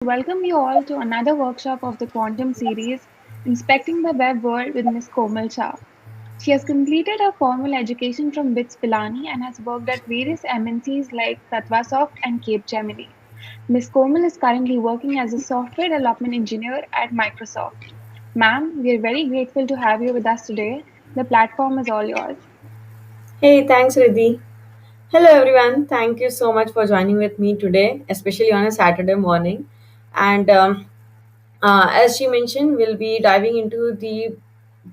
welcome you all to another workshop of the Quantum series, Inspecting the Web World with Ms. Komal Shah. She has completed her formal education from BITS Pilani and has worked at various MNCs like Tatvasoft and Capgemini. Ms. Komal is currently working as a software development engineer at Microsoft. Ma'am, we are very grateful to have you with us today. The platform is all yours. Hey, thanks, Riddhi. Hello, everyone. Thank you so much for joining with me today, especially on a Saturday morning. And as she mentioned, we'll be diving into the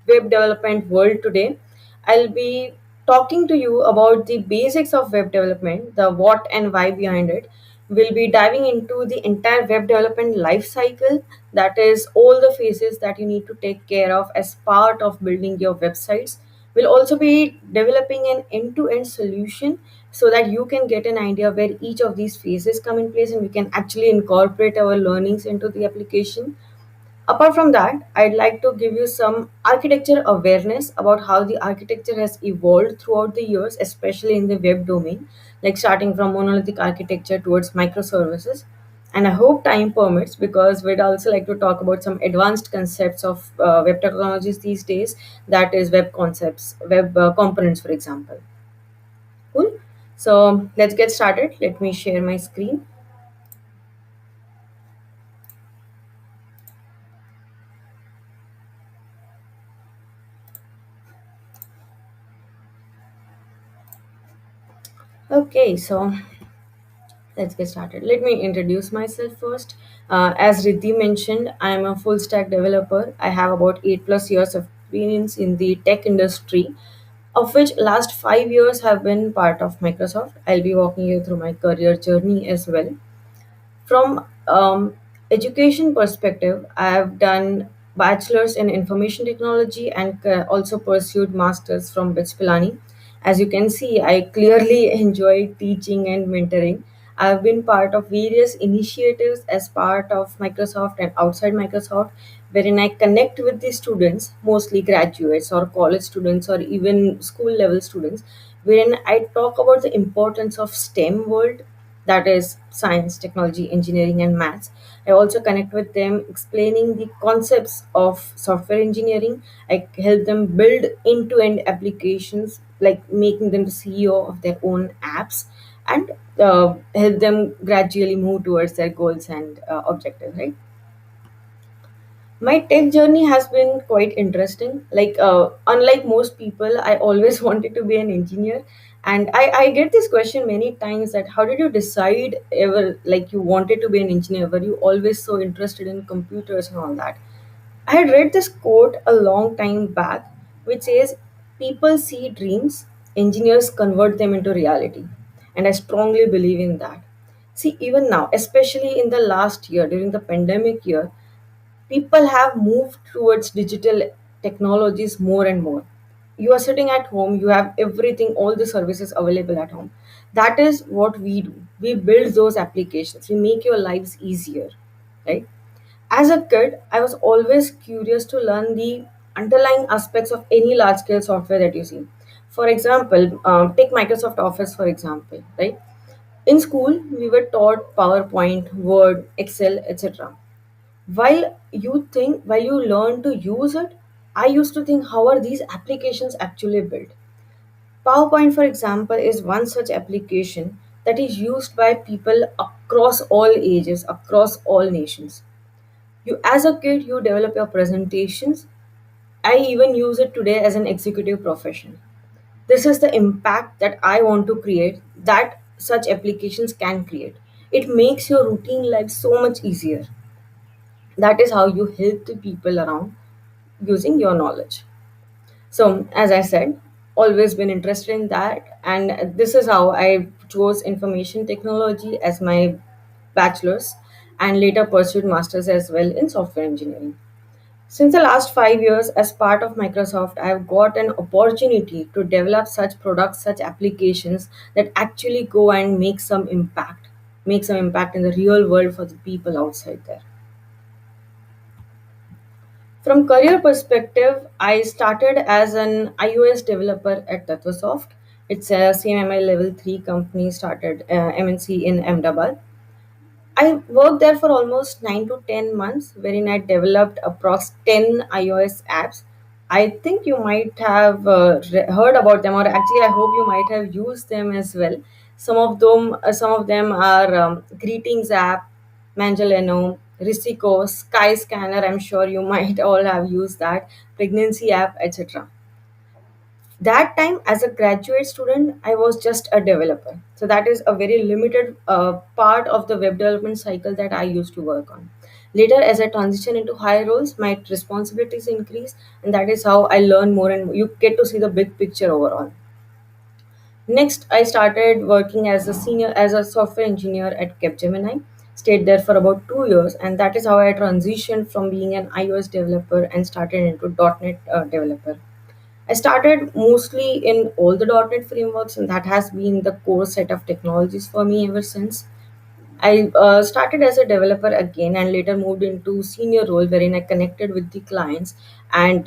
web development world today. I'll be talking to you about the basics of web development, the what and why behind it. We'll be diving into the entire web development life cycle, that is, all the phases that you need to take care of as part of building your websites. We'll also be developing an end to end solution so that you can get an idea where each of these phases come in place and we can actually incorporate our learnings into the application. Apart from that, I'd like to give you some architecture awareness about how the architecture has evolved throughout the years, especially in the web domain, like starting from monolithic architecture towards microservices. And I hope time permits because we'd also like to talk about some advanced concepts of web technologies these days, that is, web concepts, web components, for example. Cool. So let's get started. Let me share my screen. Okay, so let's get started. Let me introduce myself first. As Riddhi mentioned, I am a full stack developer. I have about 8 plus years of experience in the tech industry, of which last 5 years have been part of Microsoft. I'll be walking you through my career journey as well. From education perspective, I have done bachelor's in information technology and also pursued masters from BITS Pilani. As you can see, I clearly enjoy teaching and mentoring. I have been part of various initiatives as part of Microsoft and outside Microsoft, wherein I connect with the students, mostly graduates or college students or even school level students, wherein I talk about the importance of STEM world, that is science, technology, engineering, and maths. I also connect with them explaining the concepts of software engineering. I help them build end to end applications, like making them the CEO of their own apps, and help them gradually move towards their goals and objectives, right? My tech journey has been quite interesting. Unlike most people, I always wanted to be an engineer. And I get this question many times, that how did you decide ever, like, you wanted to be an engineer? Were you always so interested in computers and all that? I had read this quote a long time back, which says, people see dreams, engineers convert them into reality. And I strongly believe in that. See, even now, especially in the last year, during the pandemic year, people have moved towards digital technologies more and more. You are sitting at home, you have everything, all the services available at home. That is what we do. We build those applications, we make your lives easier, right? As a kid, I was always curious to learn the underlying aspects of any large scale software that you see. For example, take Microsoft Office, for example, right? In school, we were taught PowerPoint, Word, Excel, etc. While you learn to use it, I used to think, how are these applications actually built? PowerPoint, for example, is one such application that is used by people across all ages, across all nations. You, as a kid, you develop your presentations. I even use it today as an executive profession. This is the impact that I want to create, that such applications can create. It makes your routine life so much easier. That is how you help the people around using your knowledge. So, as I said, always been interested in that, and this is how I chose information technology as my bachelor's and later pursued masters as well in software engineering. Since the last 5 years, as part of Microsoft, I have got an opportunity to develop such products, such applications that actually go and make some impact in the real world for the people outside there. From career perspective, I started as an iOS developer at Tatvasoft. It's a CMMI level 3 company, started MNC in Ahmedabad. I worked there for almost 9 to 10 months, wherein I developed approx 10 iOS apps. I think you might have heard about them, or actually, I hope you might have used them as well. Some of them are greetings app, Mangeleno, Risico, Sky Scanner. I'm sure you might all have used that, pregnancy app, etc. That time as a graduate student I was just a developer, so that is a very limited part of the web development cycle that I used to work on. Later, as I transition into higher roles, my responsibilities increase, and that is how I learn more and you get to see the big picture overall. Next, I started working as a software engineer at Capgemini. Stayed there for about 2 years, and that is how I transitioned from being an iOS developer and started into .NET developer. I started mostly in all the .NET frameworks, and that has been the core set of technologies for me ever since. I started as a developer again, and later moved into senior role, wherein I connected with the clients and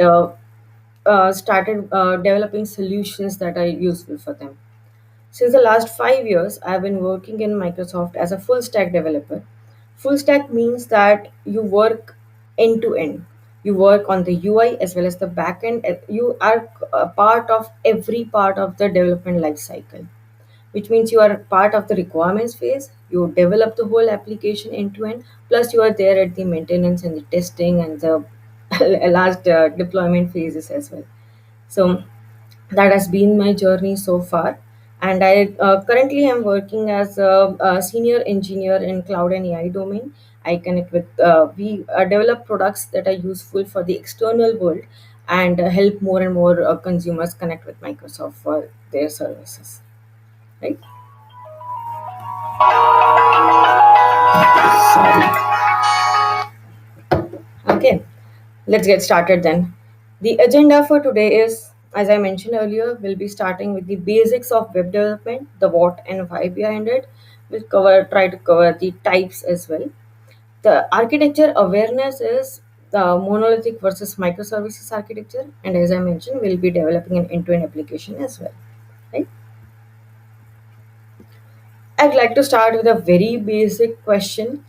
started developing solutions that are useful for them. Since the last 5 years, I have been working in Microsoft as a full stack developer. Full stack means that you work end to end. You work on the UI as well as the backend. You are a part of every part of the development life cycle, which means you are part of the requirements phase. You develop the whole application end to end. Plus, you are there at the maintenance and the testing and the last deployment phases as well. So that has been my journey so far. And I currently am working as a senior engineer in cloud and AI domain. I connect with we develop products that are useful for the external world, and help more and more consumers connect with Microsoft for their services, right? Sorry. Okay, let's get started then. The agenda for today is, as I mentioned earlier, we'll be starting with the basics of web development, the what and why behind it. Try to cover the types as well. The architecture awareness is the monolithic versus microservices architecture, and as I mentioned, we'll be developing an end-to-end application as well. Right? I'd like to start with a very basic question.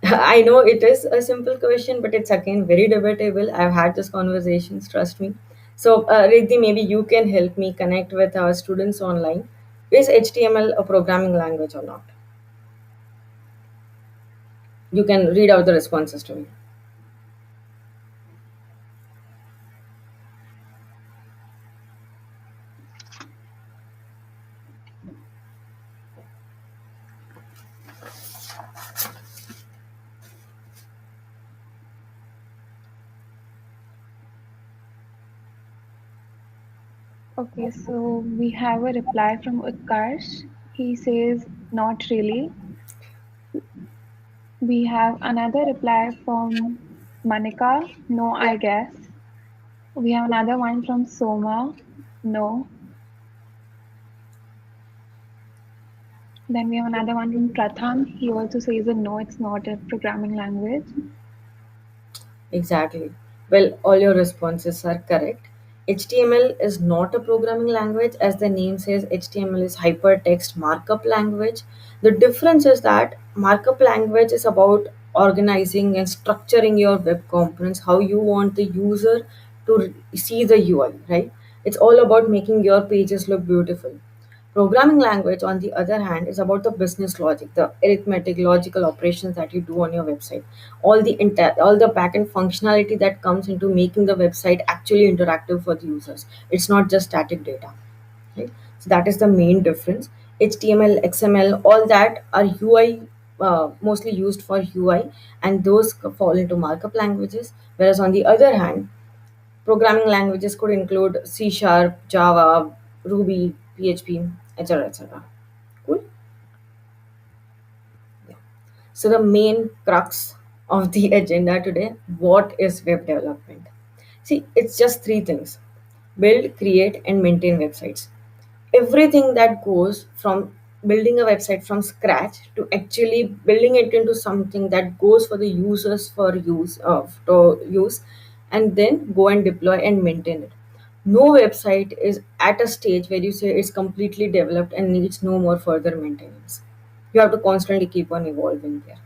I know it is a simple question, but it's again very debatable. I've had these conversations, trust me. So, Riddhi, maybe you can help me connect with our students online. Is HTML a programming language or not? You can read out the responses to me. Okay, so we have a reply from Utkarsh. He says, not really. We have another reply from Manika, no, I guess. We have another one from Soma, no. Then we have another one from Pratham. He also says that no, it's not a programming language. Exactly. Well, all your responses are correct. HTML is not a programming language. As the name says, HTML is hypertext markup language. The difference is that markup language is about organizing and structuring your web components, how you want the user to see the UI, right? It's all about making your pages look beautiful. Programming language, on the other hand, is about the business logic, the arithmetic, logical operations that you do on your website, all the backend functionality that comes into making the website actually interactive for the users. It's not just static data, right? So that is the main difference. HTML, XML, all that are UI, mostly used for UI, and those fall into markup languages. Whereas on the other hand, programming languages could include C Sharp, Java, Ruby, PHP, etc. etc. Cool. Yeah. So the main crux of the agenda today: what is web development? See, it's just three things: build, create, and maintain websites. Everything that goes from building a website from scratch to actually building it into something that goes for the users for use of to use, and then go and deploy and maintain it. No website is at a stage where you say it's completely developed and needs no more further maintenance. You have to constantly keep on evolving there.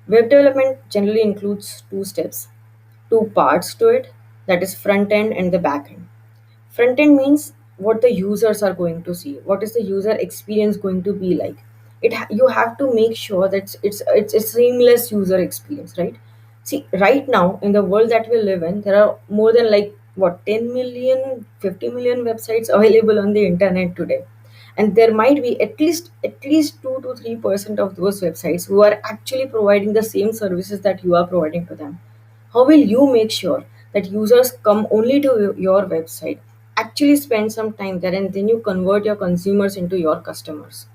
Web development generally includes two steps, two parts to it, that is front end and the back end. Front end means what the users are going to see, what is the user experience going to be like. You have to make sure that it's a seamless user experience, right? See, right now in the world that we live in, there are more than like what 10 million, 50 million websites available on the internet today, and there might be at least 2 to 3% of those websites who are actually providing the same services that you are providing to them. How will you make sure that users come only to your website, actually spend some time there, and then you convert your consumers into your customers?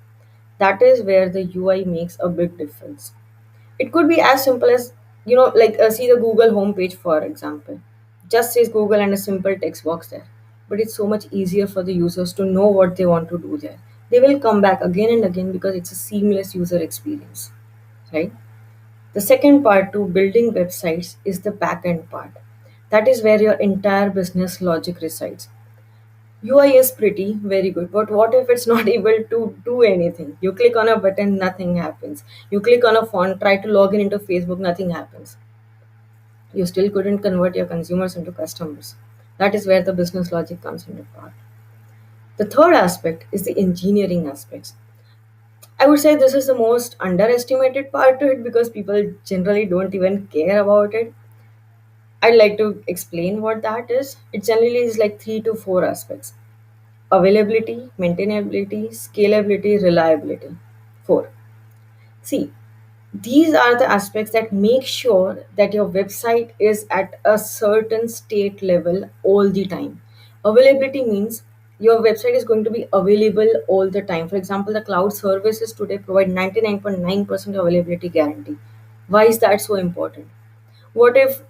That is where the UI makes a big difference. It could be as simple as, like see the Google homepage, for example. Just says Google and a simple text box there. But it's so much easier for the users to know what they want to do there. They will come back again and again because it's a seamless user experience, right? The second part to building websites is the backend part. That is where your entire business logic resides. UI is pretty, very good, but what if it's not able to do anything? You click on a button, nothing happens. You click on a font, try to log in into Facebook, nothing happens. You still couldn't convert your consumers into customers. That is where the business logic comes into part. The third aspect is the engineering aspects. I would say this is the most underestimated part to it because people generally don't even care about it. I'd like to explain what that is. It generally is like three to four aspects: availability, maintainability, scalability, reliability. Four. See, these are the aspects that make sure that your website is at a certain state level all the time. Availability means your website is going to be available all the time. For example, the cloud services today provide 99.9% availability guarantee. Why is that so important? What if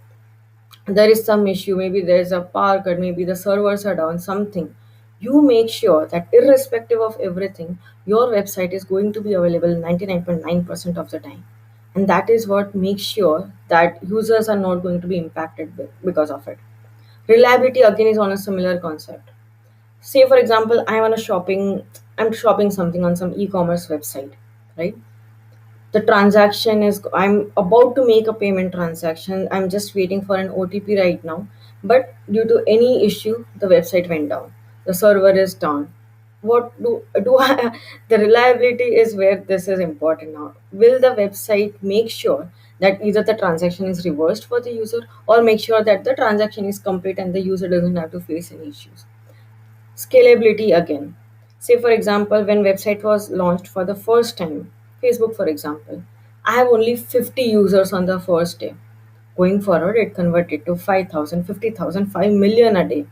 there is some issue, maybe there's a power cut, maybe the servers are down, something? You make sure that irrespective of everything, your website is going to be available 99.9% of the time. And that is what makes sure that users are not going to be impacted because of it. Reliability again is on a similar concept. Say for example, I'm shopping something on some e-commerce website, right? The transaction is, I'm about to make a payment transaction, I'm just waiting for an OTP right now, but due to any issue the website went down, the server is down. What do I, the reliability is where this is important now. Will the website make sure that either the transaction is reversed for the user, or make sure that the transaction is complete and the user doesn't have to face any issues? Scalability again. Say for example, when website was launched for the first time, Facebook for example, I have only 50 users on the first day. Going forward, it converted to 5,000, 50,000, 5 million a day.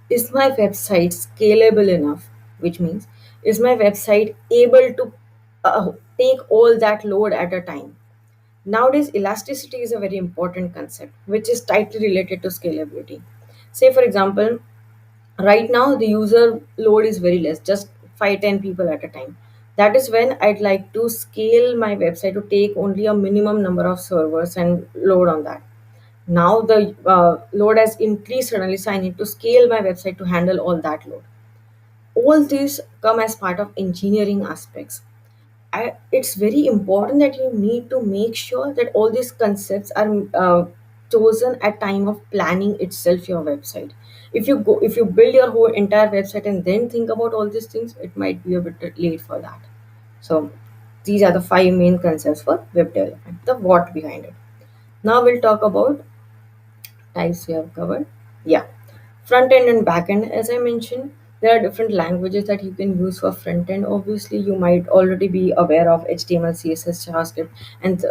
Is my website scalable enough? Which means, is my website able to take all that load at a time? Nowadays, elasticity is a very important concept, which is tightly related to scalability. Say, for example, right now the user load is very less, just 5-10 people at a time. That is when I'd like to scale my website to take only a minimum number of servers and load on that. Now the load has increased suddenly, so I need to scale my website to handle all that load. All these come as part of engineering aspects. It's very important that you need to make sure that all these concepts are chosen at time of planning itself your website. If you build your whole entire website and then think about all these things, it might be a bit late for that. So these are the five main concepts for web development, the what behind it. Now we'll talk about types we have covered. Yeah. Front end and back end, as I mentioned, there are different languages that you can use for front end. Obviously, you might already be aware of HTML, CSS, JavaScript, and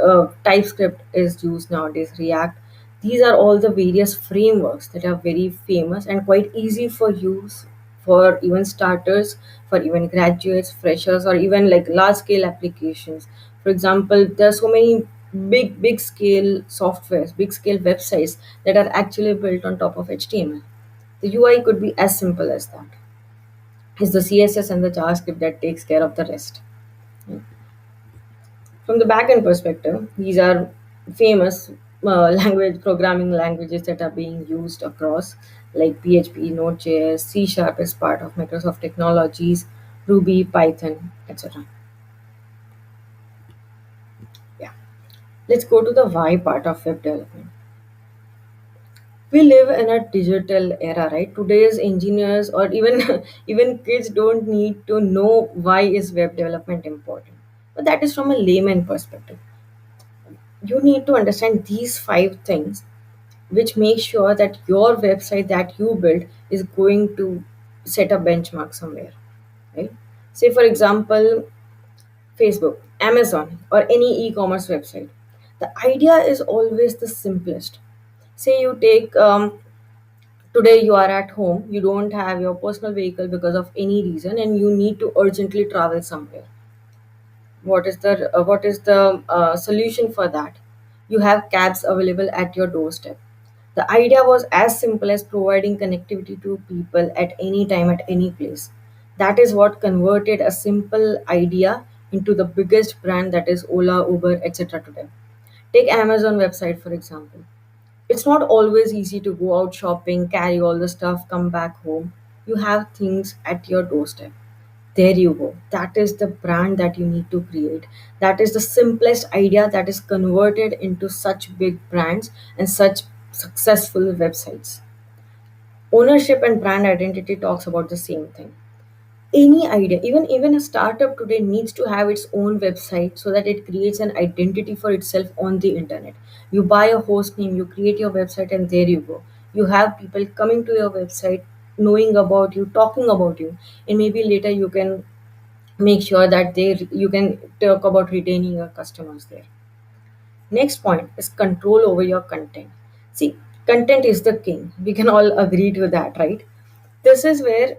TypeScript is used nowadays, React. These are all the various frameworks that are very famous and quite easy for use for even starters, for even graduates, freshers, or even like large scale applications. For example, there are so many big scale softwares, big scale websites that are actually built on top of HTML. The UI could be as simple as that. It's the CSS and the JavaScript that takes care of the rest. From the backend perspective, these are famous language programming languages that are being used across, like PHP, Node.js, C Sharp is part of Microsoft technologies, Ruby, Python, etc. Yeah. Let's go to the why part of web development. We live in a digital era, right? Today's engineers or even even kids don't need to know why is web development important. But that is from a layman perspective. You need to understand these five things which make sure that your website that you build is going to set a benchmark somewhere, right? Say for example, Facebook, Amazon, or any e-commerce website. The idea is always the simplest. Say you take today you are at home, you don't have your personal vehicle because of any reason, and you need to urgently travel somewhere. What is the solution for that? You have cabs available at your doorstep. The idea was as simple as providing connectivity to people at any time, at any place. That is what converted a simple idea into the biggest brand, that is Ola, Uber, etc. today. Take Amazon website for example. It's not always easy to go out shopping, carry all the stuff, come back home. You have things at your doorstep. There you go. That is the brand that you need to create. That is the simplest idea that is converted into such big brands and such successful websites. Ownership and brand identity talks about the same thing. Any idea, even a startup today needs to have its own website so that it creates an identity for itself on the internet. You buy a host name, you create your website, and there you go. You have people coming to your website, knowing about you, talking about you, and maybe later you can make sure that you can talk about retaining your customers there. Next point is control over your content. See, content is the king, we can all agree to that, right? This is where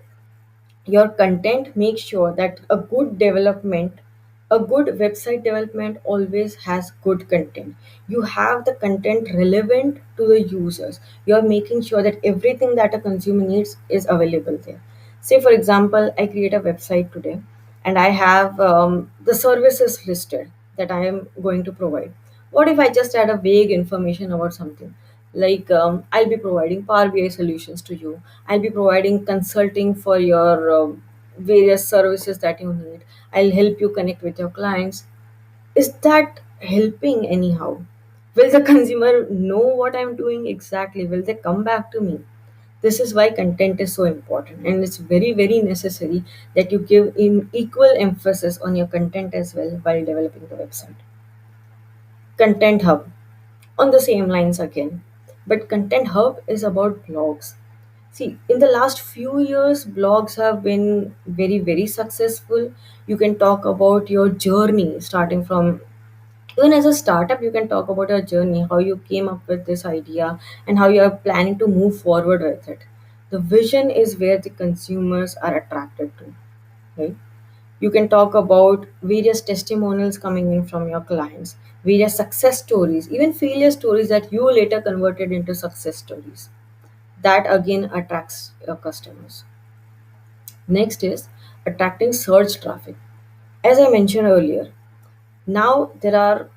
your content makes sure that a good website development always has good content. You have the content relevant to the users. You are making sure that everything that a consumer needs is available there. Say for example, I create a website today and I have the services listed that I am going to provide. What if I just add a vague information about something, like I'll be providing Power BI solutions to you, I'll be providing consulting for your various services that you need, I'll help you connect with your clients. Is that helping anyhow? Will the consumer know what I'm doing exactly? Will they come back to me? This is why content is so important, and it's very very necessary that you give in equal emphasis on your content as well while developing the website. Content hub, on the same lines again, but content hub is about blogs. See, in the last few years, blogs have been very, very successful. You can talk about your journey starting from, even as a startup, you can talk about your journey, how you came up with this idea, and how you are planning to move forward with it. The vision is where the consumers are attracted to, right? You can talk about various testimonials coming in from your clients, various success stories, even failure stories that you later converted into success stories. That again attracts your customers. Next is attracting search traffic. As I mentioned earlier, now there are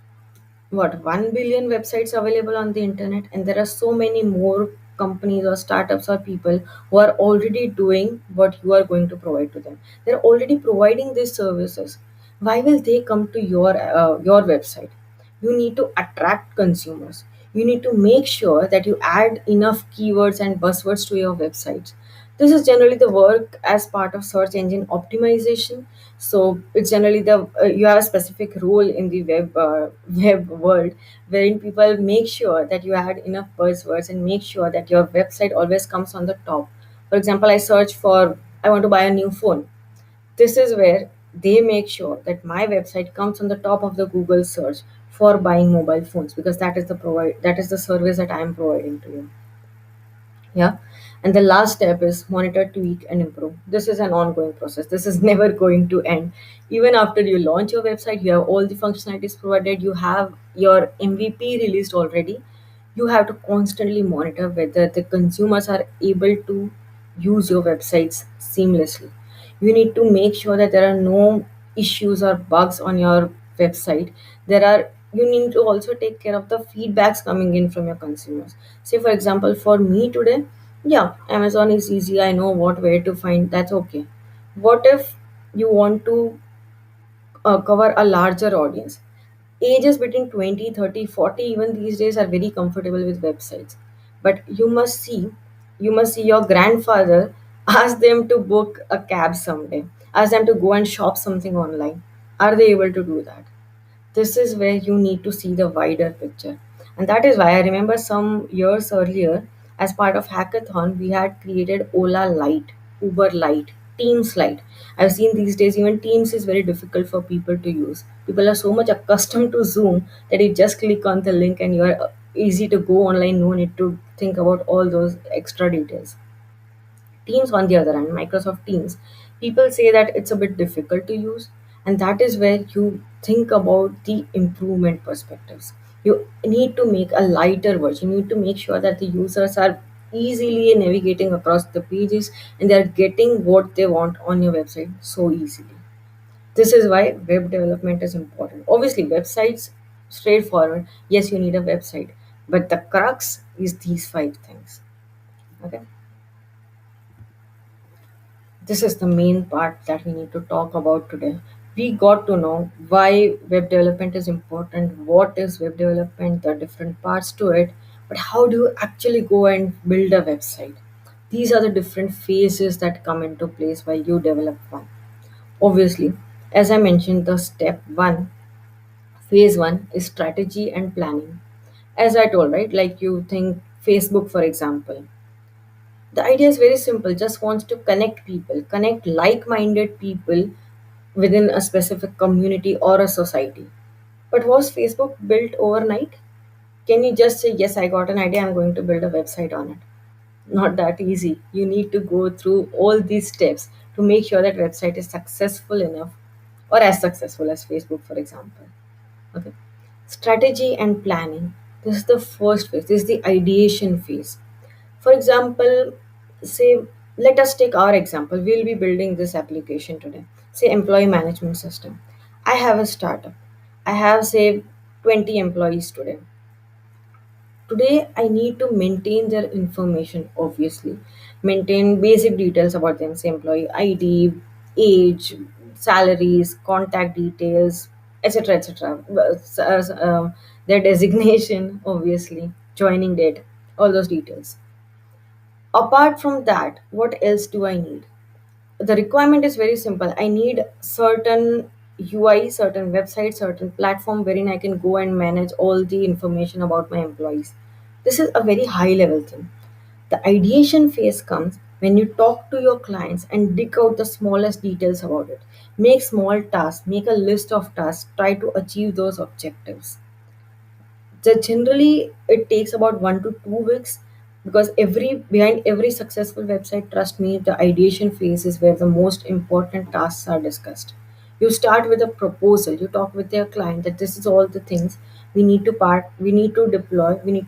what 1 billion websites available on the internet, and there are so many more companies or startups or people who are already doing what you are going to provide to them. They're already providing these services. Why will they come to your website? You need to attract consumers. You need to make sure that you add enough keywords and buzzwords to your websites. This is generally the work as part of search engine optimization. So it's generally the you have a specific role in the web world, wherein people make sure that you add enough buzzwords and make sure that your website always comes on the top. For example, I search for, I want to buy a new phone. This is where they make sure that my website comes on the top of the Google search for buying mobile phones, because that is the service that I am providing to you. Yeah. And the last step is monitor, tweak, and improve. This is an ongoing process. This is never going to end. Even after you launch your website, you have all the functionalities provided, you have your MVP released already. You have to constantly monitor whether the consumers are able to use your websites seamlessly. You need to make sure that there are no issues or bugs on your website. There are You need to also take care of the feedbacks coming in from your consumers. Say for example, for me today, yeah, Amazon is easy, I know what where to find, that's okay. What if you want to cover a larger audience? Ages between 20, 30, 40, even these days are very comfortable with websites. But you must see your grandfather ask them to book a cab someday, ask them to go and shop something online. Are they able to do that? This is where you need to see the wider picture. And that is why I remember some years earlier, as part of hackathon, we had created Ola Lite, Uber Lite, Teams Lite. I've seen these days even Teams is very difficult for people to use. People are so much accustomed to Zoom that you just click on the link and you are easy to go online, no need to think about all those extra details. Teams, on the other hand, Microsoft Teams, people say that it's a bit difficult to use, and that is where you think about the improvement perspectives. You need to make a lighter version. You need to make sure that the users are easily navigating across the pages and they are getting what they want on your website so easily. This is why web development is important. Obviously, websites, straightforward. Yes, you need a website, but the crux is these five things. Okay. This is the main part that we need to talk about today. We got to know why web development is important, what is web development, the different parts to it, but how do you actually go and build a website? These are the different phases that come into place while you develop one. Obviously, as I mentioned, the step one, phase one is strategy and planning. As I told, right, like you think Facebook, for example, the idea is very simple, just wants to connect people, connect like minded people within a specific community or a society. But was Facebook built overnight? Can you just say, yes, I got an idea, I'm going to build a website on it? Not that easy. You need to go through all these steps to make sure that website is successful enough or as successful as Facebook, for example. Okay. Strategy and planning. This is the first phase. This is the ideation phase. For example, say, let us take our example. We'll be building this application today. Say, employee management system. I have a startup. I have, say, 20 employees today. Today, I need to maintain their information, obviously. Maintain basic details about them, say, employee ID, age, salaries, contact details, etc. etc. Their designation, obviously, joining date, all those details. Apart from that, what else do I need? The requirement is very simple. I need certain UI, certain website, certain platform wherein I can go and manage all the information about my employees. This is a very high level thing. The ideation phase comes when you talk to your clients and dig out the smallest details about it. Make small tasks, make a list of tasks, try to achieve those objectives. So generally it takes about 1 to 2 weeks, because every behind every successful website, trust me, the ideation phase is where the most important tasks are discussed. You start with a proposal, you talk with your client that this is all the things we need to deploy, we need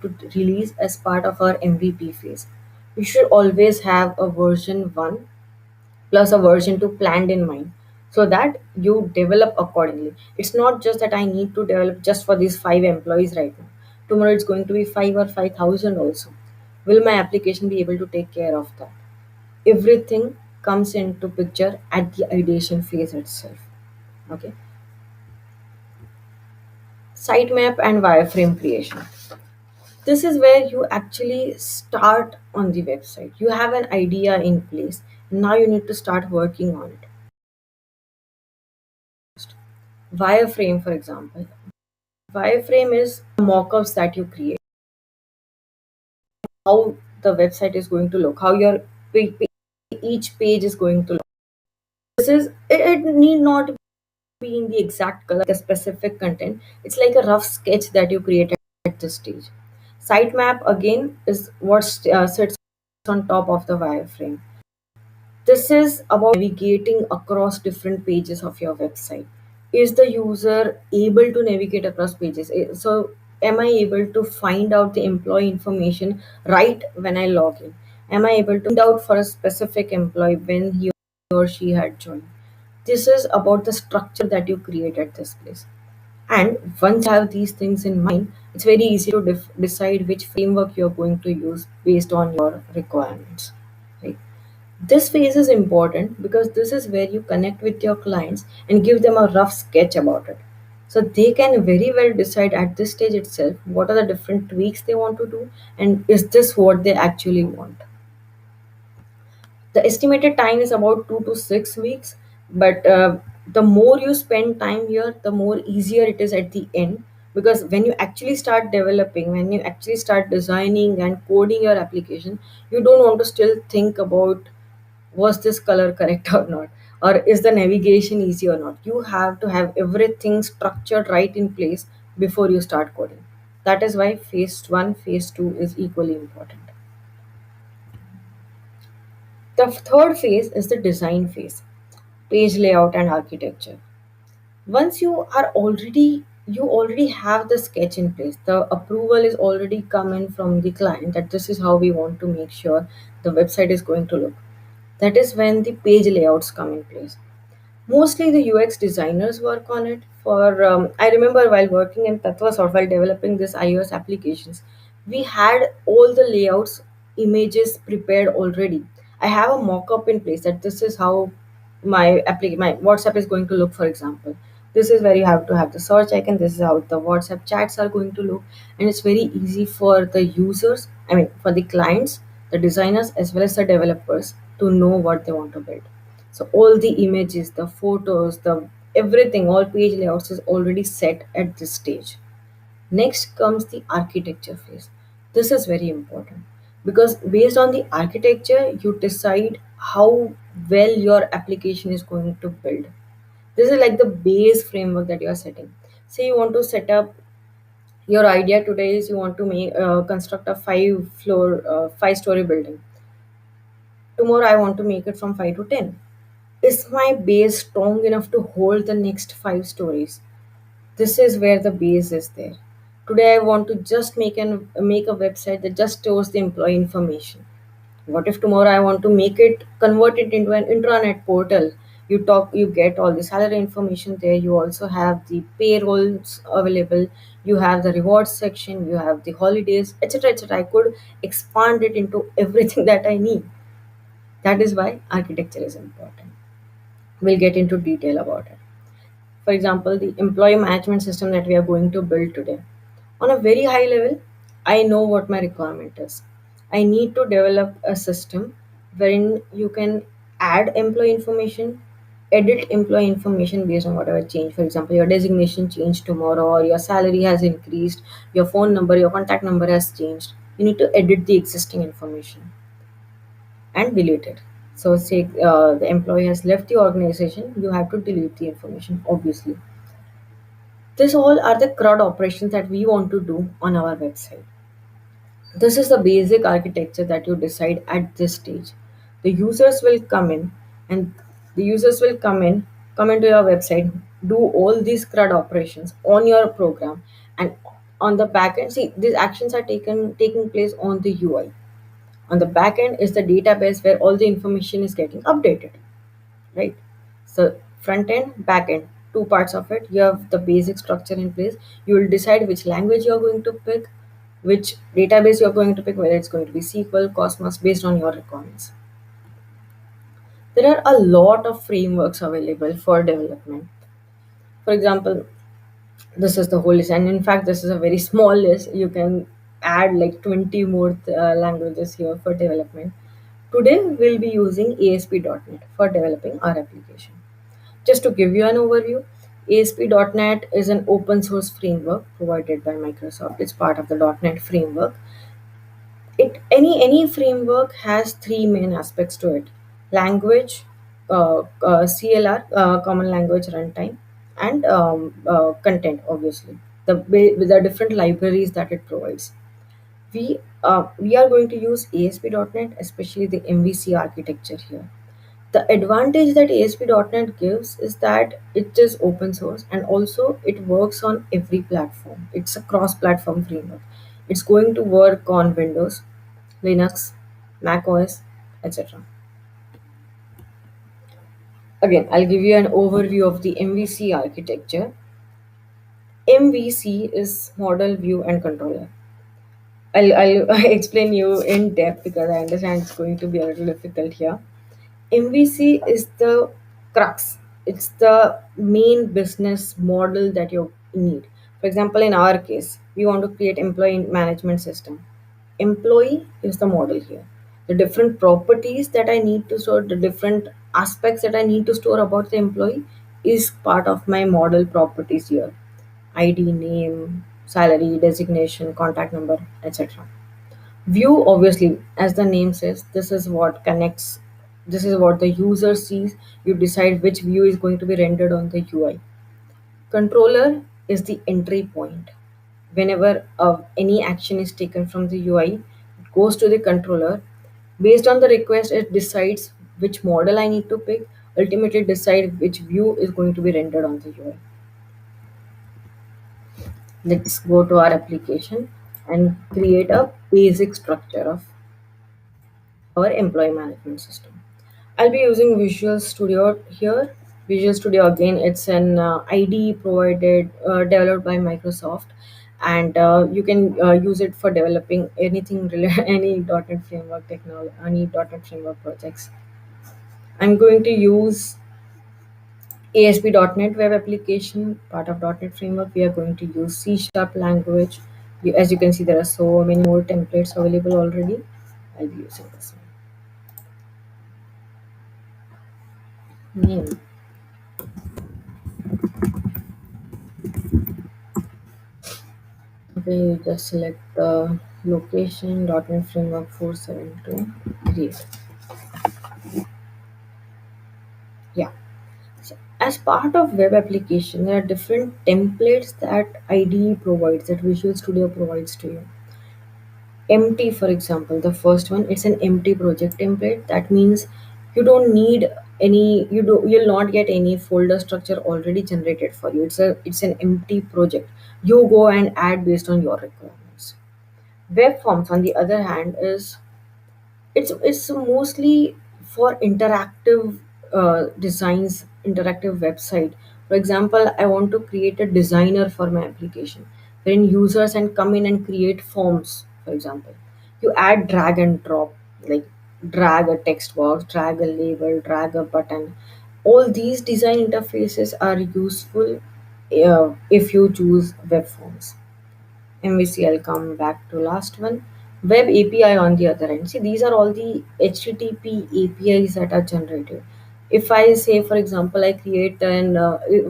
to release as part of our MVP phase. You should always have a version 1 plus a version 2 planned in mind, so that you develop accordingly. It's not just that I need to develop just for these 5 employees right now. Tomorrow it's going to be 5 or 5,000 also. Will my application be able to take care of that? Everything comes into picture at the ideation phase itself. Okay. Sitemap and wireframe creation. This is where you actually start on the website. You have an idea in place. Now you need to start working on it. Wireframe, for example. Wireframe is mock-ups that you create, how the website is going to look, how your each page is going to look. This is it need not be in the exact color, a specific content. It's like a rough sketch that you create at this stage. Sitemap again is what sits on top of the wireframe. This is about navigating across different pages of your website. Is the user able to navigate across pages? So, am I able to find out the employee information right when I log in? Am I able to find out for a specific employee when he or she had joined? This is about the structure that you create at this place. And once you have these things in mind, it's very easy to decide which framework you're going to use based on your requirements. Right? This phase is important because this is where you connect with your clients and give them a rough sketch about it. So they can very well decide at this stage itself what are the different tweaks they want to do, and is this what they actually want. The estimated time is about 2 to 6 weeks, but the more you spend time here, the more easier it is at the end, because when you actually start developing, when you actually start designing and coding your application, you don't want to still think about was this color correct or not, or is the navigation easy or not. You have to have everything structured right in place before you start coding. That is why phase 1, phase 2 is equally important. The third phase is the design phase, page layout and architecture. Once you already have the sketch in place, the approval is already coming from the client that this is how we want to make sure the website is going to look. That is when the page layouts come in place. Mostly the UX designers work on it. For I remember while working in Tattvasort, while developing this iOS applications, we had all the layouts, images prepared already. I have a mock-up in place that this is how my WhatsApp is going to look. For example, this is where you have to have the search icon. This is how the WhatsApp chats are going to look, and it's very easy for the users. I mean, for the clients, the designers, as well as the developers to know what they want to build. So all the images, the photos, the everything, all page layouts is already set at this stage. Next comes the architecture phase. This is very important because based on the architecture, you decide how well your application is going to build. This is like the base framework that you are setting. Say you want to set up, your idea today is you want to make construct a 5 story building. Tomorrow I want to make it from 5 to 10. Is my base strong enough to hold the next 5 stories? This is where the base is there. Today I want to just make a website that just stores the employee information. What if tomorrow I want to convert it into an intranet portal? You get all the salary information there. You also have the payrolls available. You have the rewards section. You have the holidays, etc., etc. I could expand it into everything that I need. That is why architecture is important. We'll get into detail about it. For example, the employee management system that we are going to build today. On a very high level, I know what my requirement is. I need to develop a system wherein you can add employee information, edit employee information based on whatever change. For example, your designation changed tomorrow, or your salary has increased, your phone number, your contact number has changed. You need to edit the existing information and delete it. So, say the employee has left the organization, you have to delete the information, obviously. This all are the CRUD operations that we want to do on our website. This is the basic architecture that you decide at this stage. The users will come in and the users will come into your website, do all these CRUD operations on your program, and on the back end, see these actions are taking place on the UI. On the back end is the database where all the information is getting updated, right? So front end, back end, two parts of it. You have the basic structure in place. You will decide which language you are going to pick, which database you are going to pick, whether it's going to be SQL, Cosmos, based on your requirements. There are a lot of frameworks available for development. For example, this is the whole list, and in fact, this is a very small list. You can add like 20 more languages here for development. Today, we'll be using ASP.NET for developing our application. Just to give you an overview, ASP.NET is an open source framework provided by Microsoft. It's part of the .NET framework. Any framework has three main aspects to it: language, CLR, common language runtime, and content. Obviously, with the different libraries that it provides. We are going to use ASP.NET, especially the MVC architecture here. The advantage that ASP.NET gives is that it is open source and also it works on every platform. It's a cross platform framework. It's going to work on Windows, Linux, Mac OS, etc. Again, I'll give you an overview of the MVC architecture. MVC is model, view, and controller. I'll explain you in depth because I understand it's going to be a little difficult here. MVC is the crux. It's the main business model that need. For example, in our case, we want to create employee management system. Employee is the model here. The different properties that I need to store, the different aspects that I need to store about the employee is part of my model properties here. ID, name, salary, designation, contact number, etc. View, obviously, as the name says, this is what connects, this is what the user sees. You decide which view is going to be rendered on the UI. Controller is the entry point. Whenever any action is taken from the UI, it goes to the controller. Based on the request, it decides which model I need to pick, ultimately decide which view is going to be rendered on the UI. Let's go to our application and create a basic structure of our employee management system. I'll be using Visual Studio here. Visual Studio, again, it's an IDE provided, developed by Microsoft, and you can use it for developing anything related, any .NET Framework technology, any .NET Framework projects. I'm going to use ASP.NET Web Application, part of .NET Framework. We are going to use C Sharp language. As you can see, there are so many more templates available already. I'll be using this one. Name. Okay, you just select the location, .NET Framework 472. Great. Yeah. So as part of web application, there are different templates that IDE provides, that Visual Studio provides to you. Empty, for example, the first one, it's an empty project template. That means you don't need any, you'll not get any folder structure already generated for you. It's an empty project. You go and add based on your requirements. Web forms, on the other hand, is it's mostly for interactive designs, interactive website. For example, I want to create a designer for my application wherein users can come in and create forms. For example, you add drag and drop, like drag a text box, drag a label, drag a button. All these design interfaces are useful if you choose web forms. MVC, I'll come back to last one. Web API, on the other end. See, these are all the HTTP APIs that are generated. If I say, for example, if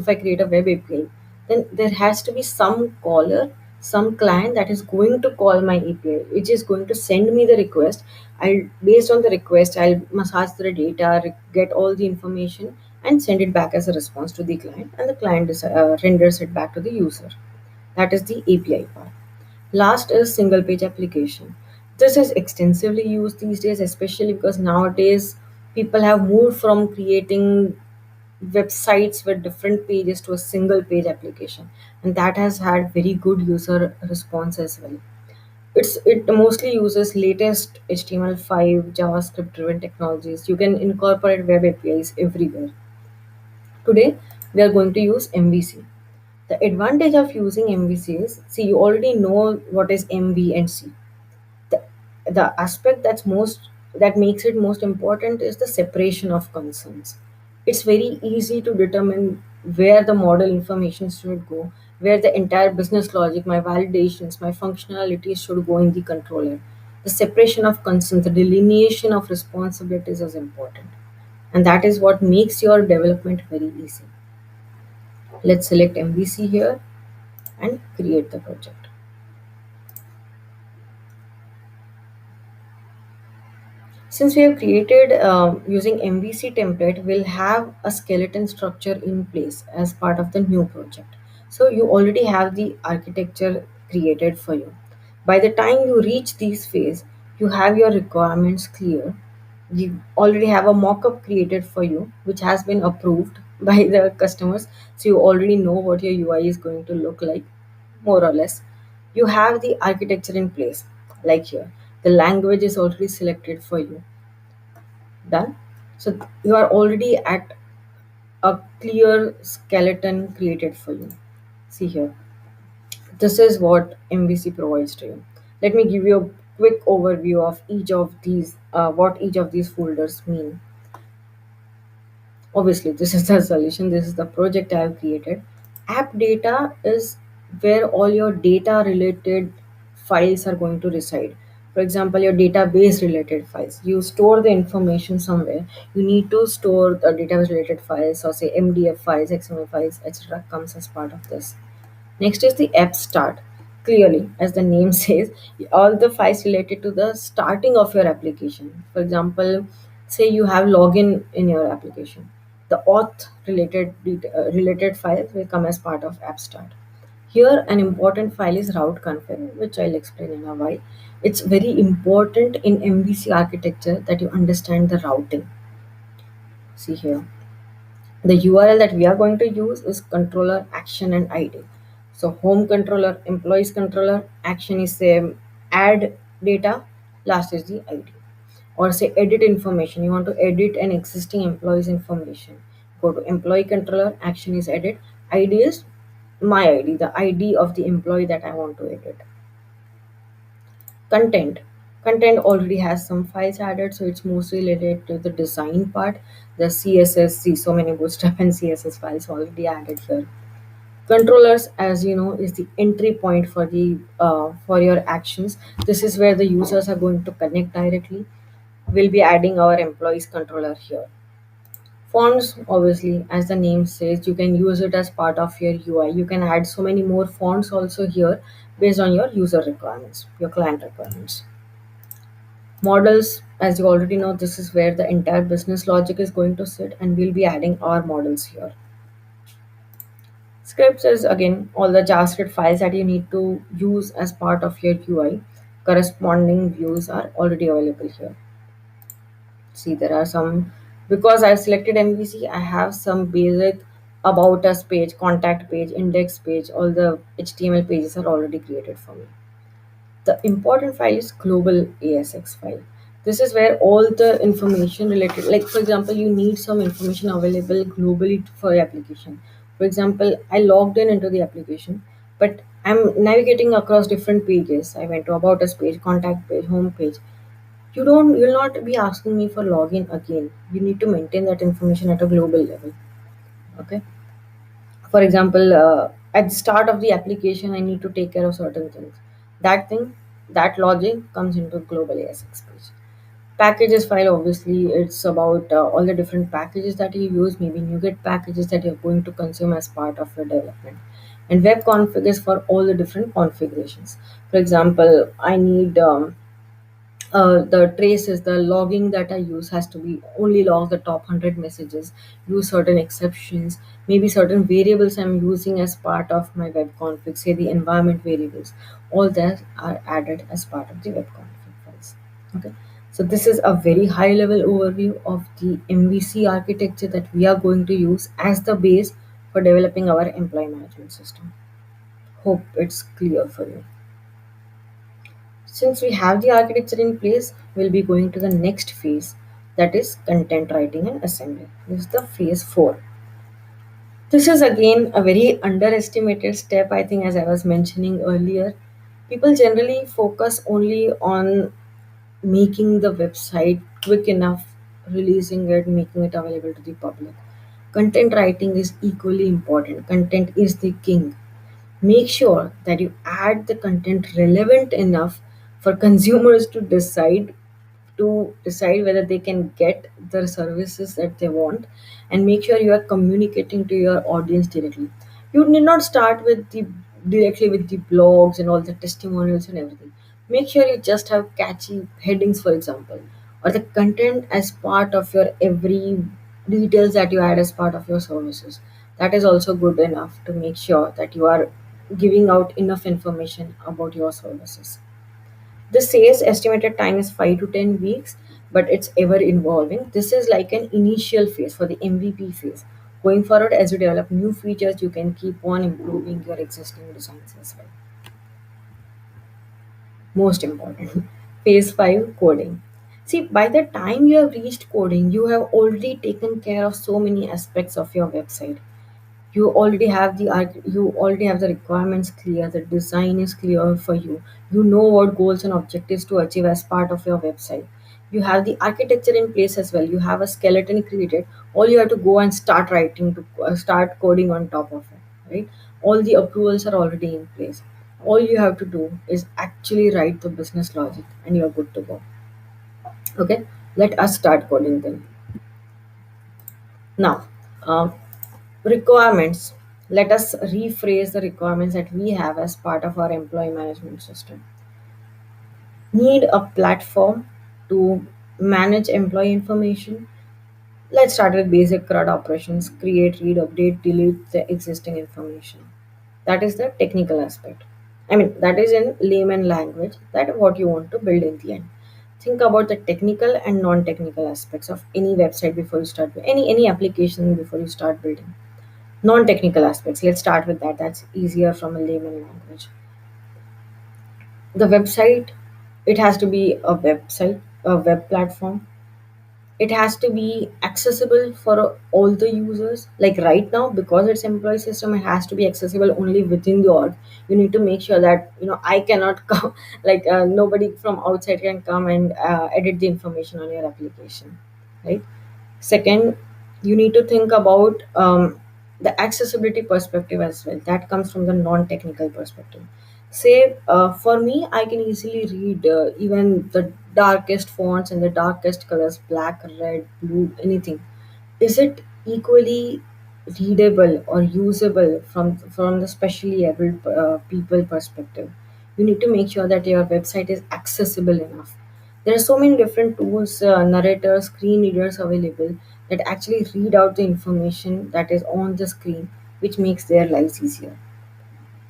I create a web API, then there has to be some caller, some client that is going to call my API, which is going to send me the request. Based on the request, I'll massage the data, get all the information, and send it back as a response to the client, and the client renders it back to the user. That is the API part. Last is single page application. This is extensively used these days, especially because nowadays people have moved from creating websites with different pages to a single page application, and that has had very good user response as well. It mostly uses latest HTML5 JavaScript driven technologies. You can incorporate web APIs everywhere. Today we are going to use MVC. The advantage of using MVC is, see, you already know what is MV and C. The, the aspect that makes it most important is the separation of concerns. It's very easy to determine where the model information should go, where the entire business logic, my validations, my functionalities should go in the controller. The separation of concerns, the delineation of responsibilities is important. And that is what makes your development very easy. Let's select MVC here and create the project. Since we have created using MVC template, we'll have a skeleton structure in place as part of the new project. So you already have the architecture created for you. By the time you reach this phase, you have your requirements clear. You already have a mock-up created for you, which has been approved by the customers. So you already know what your UI is going to look like, more or less. You have the architecture in place, like here. The language is already selected for you. Done. So you are already at a clear skeleton created for you. See here. This is what MVC provides to you. Let me give you a quick overview of each of these, what each of these folders mean. Obviously, this is the solution. This is the project I have created. App data is where all your data related files are going to reside. For example, your database related files. You store the information somewhere. You need to store the database related files, or say MDF files, XML files, etc. comes as part of this. Next is the app start. Clearly, as the name says, all the files related to the starting of your application. For example, say you have login in your application. The auth related files will come as part of app start. Here, an important file is route config, which I'll explain in a while. It's very important in MVC architecture that you understand the routing. See here. The URL that we are going to use is controller, action, and ID. So home controller, employees controller, action is say add data, last is the ID. Or say edit information. You want to edit an existing employee's information. Go to employee controller, action is edit, ID is my ID, the ID of the employee that I want to edit. Content. Content already has some files added, so it's mostly related to the design part. The CSS, see so many bootstrap and CSS files already added here. Controllers, as you know, is the entry point for the for your actions. This is where the users are going to connect directly. We'll be adding our employees controller here. Fonts, obviously, as the name says, you can use it as part of your UI. You can add so many more fonts also here based on your user requirements, your client requirements. Models, as you already know, this is where the entire business logic is going to sit, and we'll be adding our models here. Scripts is again all the JavaScript files that you need to use as part of your UI. Corresponding views are already available here. See, there are some, because I've selected MVC, I have some basic about us page, contact page, index page, all the HTML pages are already created for me. The important file is global ASX file. This is where all the information related, like for example, you need some information available globally for your application. For example, I logged in into the application, but I'm navigating across different pages. I went to about us page, contact page, home page. You'll not be asking me for login again. You need to maintain that information at a global level. Okay. For example, at the start of the application, I need to take care of certain things. That thing, that logic comes into global ASX page. Packages file, obviously, it's about all the different packages that you use, maybe NuGet packages that you're going to consume as part of your development. And web config is for all the different configurations. For example, I need the traces, the logging that I use has to be only log the top 100 messages, use certain exceptions, maybe certain variables I'm using as part of my web config, say the environment variables. All that are added as part of the web config files. Okay. So this is a very high level overview of the MVC architecture that we are going to use as the base for developing our employee management system. Hope it's clear for you. Since we have the architecture in place, we'll be going to the next phase, that is content writing and assembly. This is the phase 4. This is again a very underestimated step, I think, as I was mentioning earlier. People generally focus only on making the website quick enough, releasing it, making it available to the public. Content writing is equally important. Content is the king. Make sure that you add the content relevant enough for consumers to decide whether they can get the services that they want, and make sure you are communicating to your audience directly. You need not start with the directly with the blogs and all the testimonials and everything. Make sure you just have catchy headings, for example, or the content as part of your every details that you add as part of your services. That is also good enough to make sure that you are giving out enough information about your services. The sales estimated time is 5 to 10 weeks, but it's ever evolving. This is like an initial phase for the MVP phase. Going forward, as you develop new features, you can keep on improving your existing designs as well. Most important, phase 5 coding. See, by the time you have reached coding, you have already taken care of so many aspects of your website. You already have the requirements clear, the design is clear for you, you know what goals and objectives to achieve as part of your website. You have the architecture in place as well, you have a skeleton created. All you have to go and start writing to start coding on top of it, right? All the approvals are already in place. All you have to do is actually write the business logic and you're good to go. Okay, let us start coding then. Now, um, requirements. Let us rephrase the requirements that we have as part of our employee management system. Need a platform to manage employee information. Let's start with basic CRUD operations: create, read, update, delete the existing information. That is the technical aspect. I mean, that is in layman language, that what you want to build in the end. Think about the technical and non-technical aspects of any website before you start any application before you start building. Non-technical aspects. Let's start with that. That's easier from a layman language. The website, it has to be a website, a web platform. It has to be accessible for all the users. Like right now, because it's employee system, it has to be accessible only within the org. You need to make sure that I cannot come, like nobody from outside can come and edit the information on your application, right? Second, you need to think about the accessibility perspective as well. That comes from the non-technical perspective. Say, for me, I can easily read even the darkest fonts and the darkest colors, black, red, blue, anything. Is it equally readable or usable from the specially able people perspective? You need to make sure that your website is accessible enough. There are so many different tools, narrators, screen readers available that actually read out the information that is on the screen, which makes their lives easier.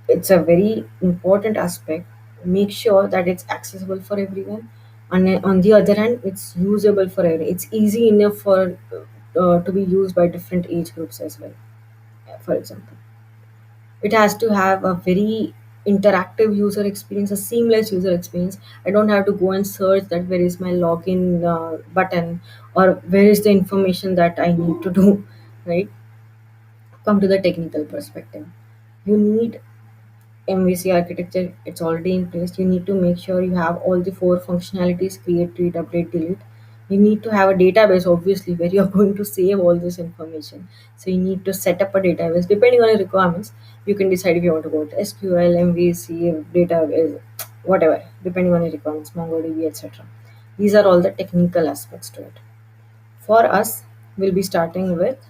It's a very important aspect. Make sure that it's accessible for everyone, and then on the other hand, it's usable for everyone. It's easy enough for to be used by different age groups as well. For example, it has to have a very interactive user experience, a seamless user experience. I don't have to go and search that where is my login button, or where is the information that I need to do. Right. Come to the technical perspective. You need MVC architecture, it's already in place. You need to make sure you have all the four functionalities: create, read, update, delete. You need to have a database, obviously, where you're going to save all this information. So you need to set up a database. Depending on your requirements, you can decide if you want to go with SQL, MVC, database, whatever, depending on your requirements, MongoDB, etc. These are all the technical aspects to it. For us, we'll be starting with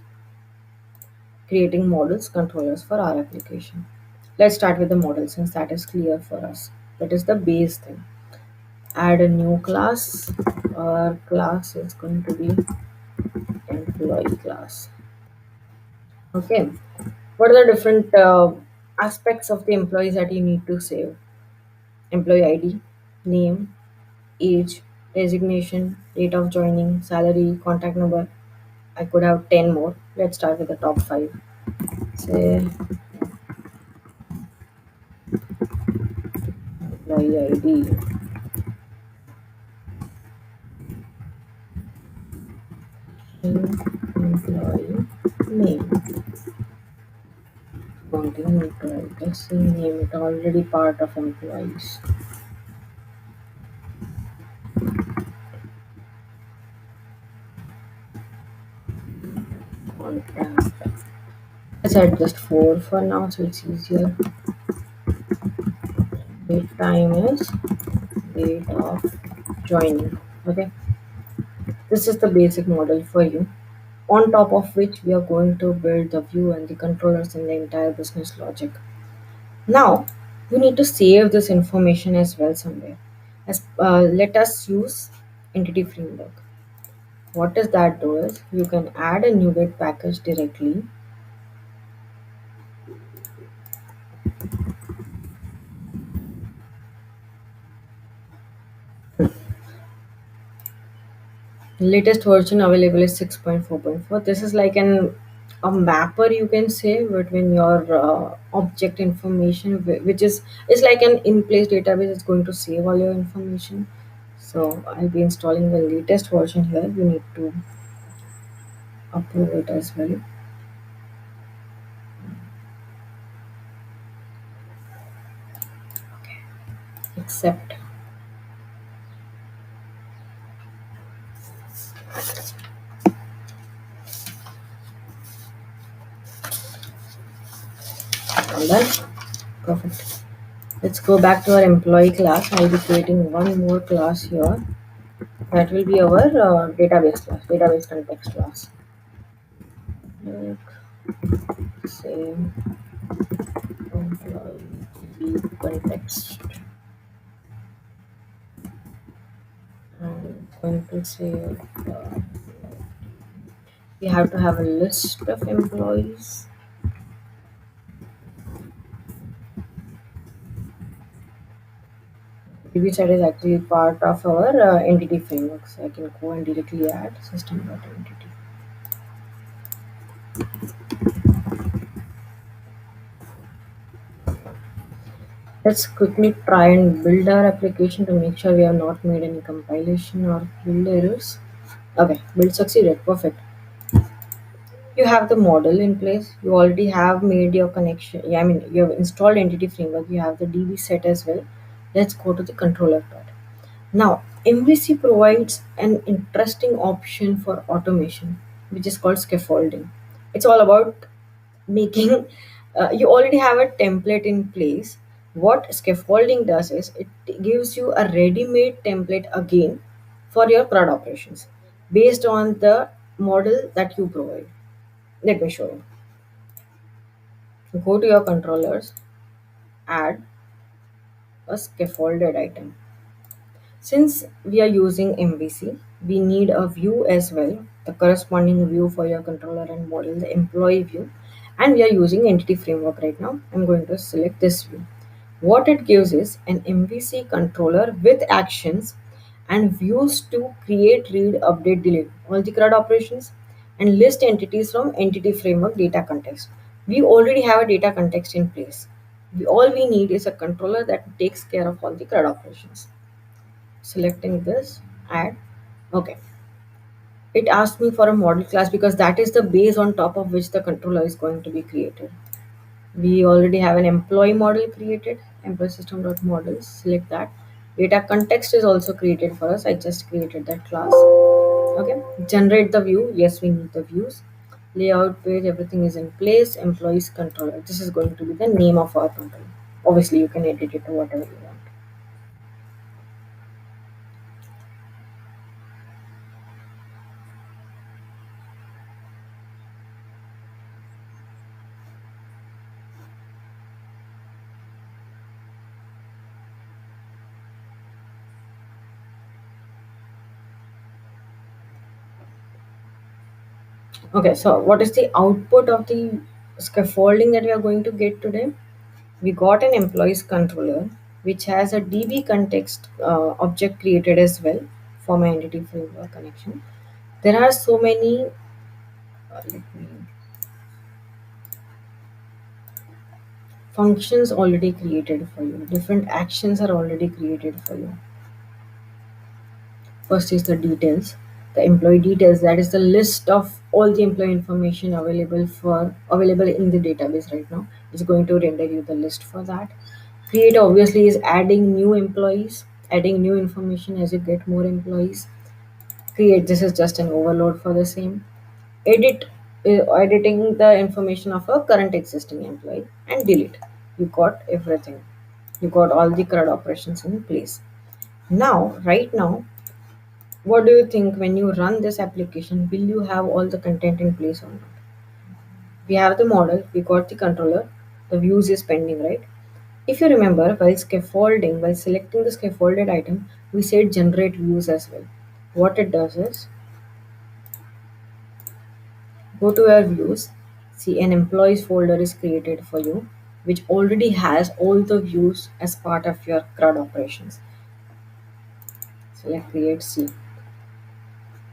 creating models controllers for our application. Let's start with the model since that is clear for us. That is the base thing. Add a new class. Our class is going to be employee class. Okay. What are the different aspects of the employees that you need to save? Employee ID, name, age, designation, date of joining, salary, contact number. I could have 10 more. Let's start with the top 5. Say employee ID, employee name. Continue to write the same name. It already part of employees. Contact. Let's add just 4 for now so it's easier. Date time is date of joining. Okay. This is the basic model for you. On top of which we are going to build the view and the controllers and the entire business logic. Now we need to save this information as well somewhere. Let us use entity framework. What does that do is you can add a NuGet package directly. Latest version available is 6.4.4. This is like a mapper, you can say, between your object information, which is like an in-place database. It's going to save all your information. So I'll be installing the latest version here. You need to approve it as well. Accept. all done. Perfect. Let's go back to our employee class. I'll be creating one more class here. That will be our database class, database context class. Like, say, employee context. I'm going to say we have to have a list of employees. DB set is actually part of our entity framework, so I can go and directly add system.entity. Let's quickly try and build our application to make sure we have not made any compilation or build errors. Okay, build succeeded. Perfect. You have the model in place. You already have made your connection. Yeah, I mean, you have installed entity framework. You have the DB set as well. Let's go to the controller part. Now, MVC provides an interesting option for automation, which is called scaffolding. It's all about making you already have a template in place. What scaffolding does is it gives you a ready-made template again for your CRUD operations based on the model that you provide. Let me show you. Go to your controllers, add a scaffolded item. Since we are using MVC, we need a view as well, the corresponding view for your controller and model, the employee view. And we are using entity framework right now. I'm going to select this view. What it gives is an MVC controller with actions and views to create, read, update, delete all the CRUD operations and list entities from entity framework data context. We already have a data context in place. All we need is a controller that takes care of all the CRUD operations. Selecting this, add. Okay, it asked me for a model class because that is the base on top of which the controller is going to be created. We already have an employee model created, employee system.models. Select that. Data context is also created for us. I just created that class. Okay, generate the view. Yes, we need the views. Layout page, everything is in place. Employees controller, this is going to be the name of our controller. Obviously you can edit it to whatever you want. Okay, so what is the output of the scaffolding that we are going to get today? We got an employees controller which has a DB context object created as well for my entity framework connection. There are so many, let me, functions already created for you. Different actions are already created for you. First is the details, the employee details. That is the list of all the employee information available in the database right now. It's going to render you the list for that. Create obviously is adding new employees, adding new information as you get more employees. Create, this is just an overload for the same. Edit, editing the information of a current existing employee. And delete. You got everything. You got all the CRUD operations in place. Now, right now, what do you think when you run this application? Will you have all the content in place or not? We have the model, we got the controller, the views is pending, right? If you remember, while selecting the scaffolded item, we said generate views as well. What it does is go to your views, see an employees folder is created for you, which already has all the views as part of your CRUD operations. Select create C.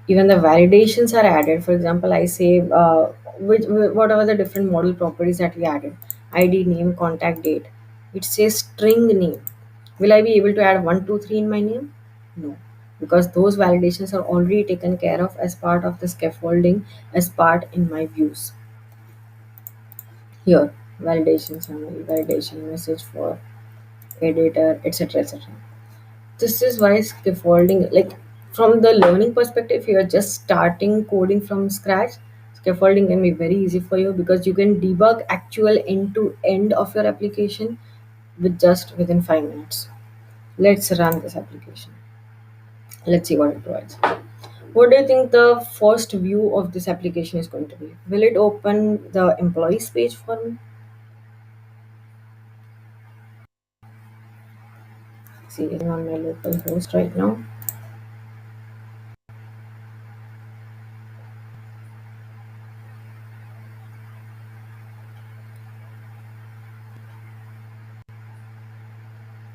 Even the validations are added. For example, I say what are the different model properties that we added: ID, name, contact date. It says string name. Will I be able to add 123 in my name? No, because those validations are already taken care of as part of the scaffolding, as part in my views. Here, validation summary, validation message for editor, etc., etc. This is why scaffolding, like, from the learning perspective, if you are just starting coding from scratch, Scaffolding can be very easy for you because you can debug actual end to end of your application with just within 5 minutes. Let's run this application. Let's see what it provides. What do you think the first view of this application is going to be? Will it open the employees page for me? See, it's on my local host right now.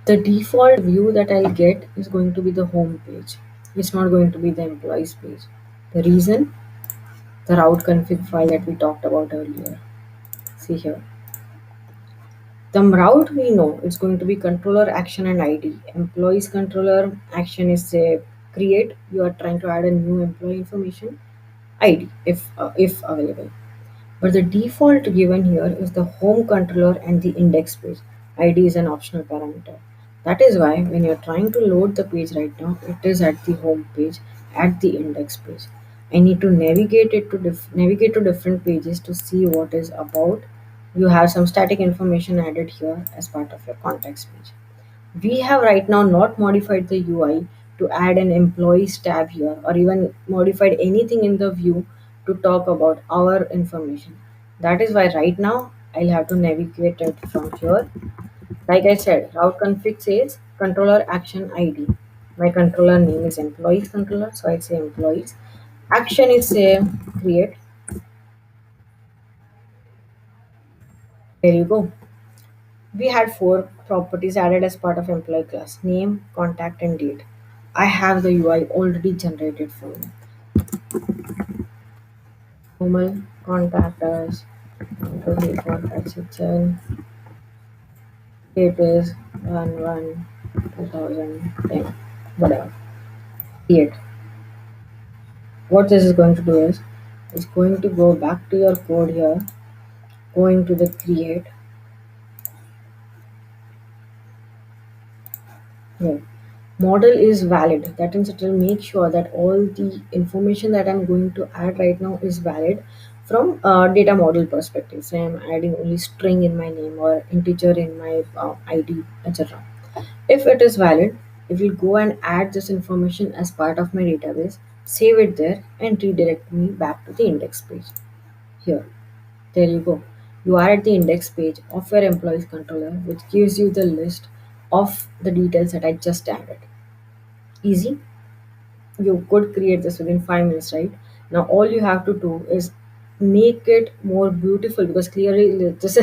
The default view that I'll get is going to be the home page. It's not going to be the employees page. The reason, the route config file that we talked about earlier. See here. The route we know it's going to be controller action and ID. Employees controller action is say create. You are trying to add a new employee information. ID if available. But the default given here is the home controller and the index page. ID is an optional parameter. That is why when you're trying to load the page right now, it is at the home page, at the index page. I need to navigate it to navigate to different pages to see what is about. You have some static information added here as part of your context page. We have right now not modified the UI to add an employees tab here or even modified anything in the view to talk about our information. That is why right now I'll have to navigate it from here. Like I said, route config says controller action ID. My controller name is employees controller, so I say employees. Action is say create. There you go. We had four properties added as part of employee class: name, contact, and date. I have the UI already generated for me. Komal, contact us, 2457. Date is 1/1/2010. Whatever. Create. What this is going to do is, it's going to go back to your code here, going to the create. Here. Model is valid. That means it will make sure that all the information that I'm going to add right now is valid from a data model perspective. So I'm adding only string in my name or integer in my ID, etc. If it is valid, it will go and add this information as part of my database, save it there, and redirect me back to the index page. Here, there you go. You are at the index page of your employees controller, which gives you the list of the details that I just added. Easy. You could create this within 5 minutes, right? Now all you have to do is make it more beautiful, because clearly this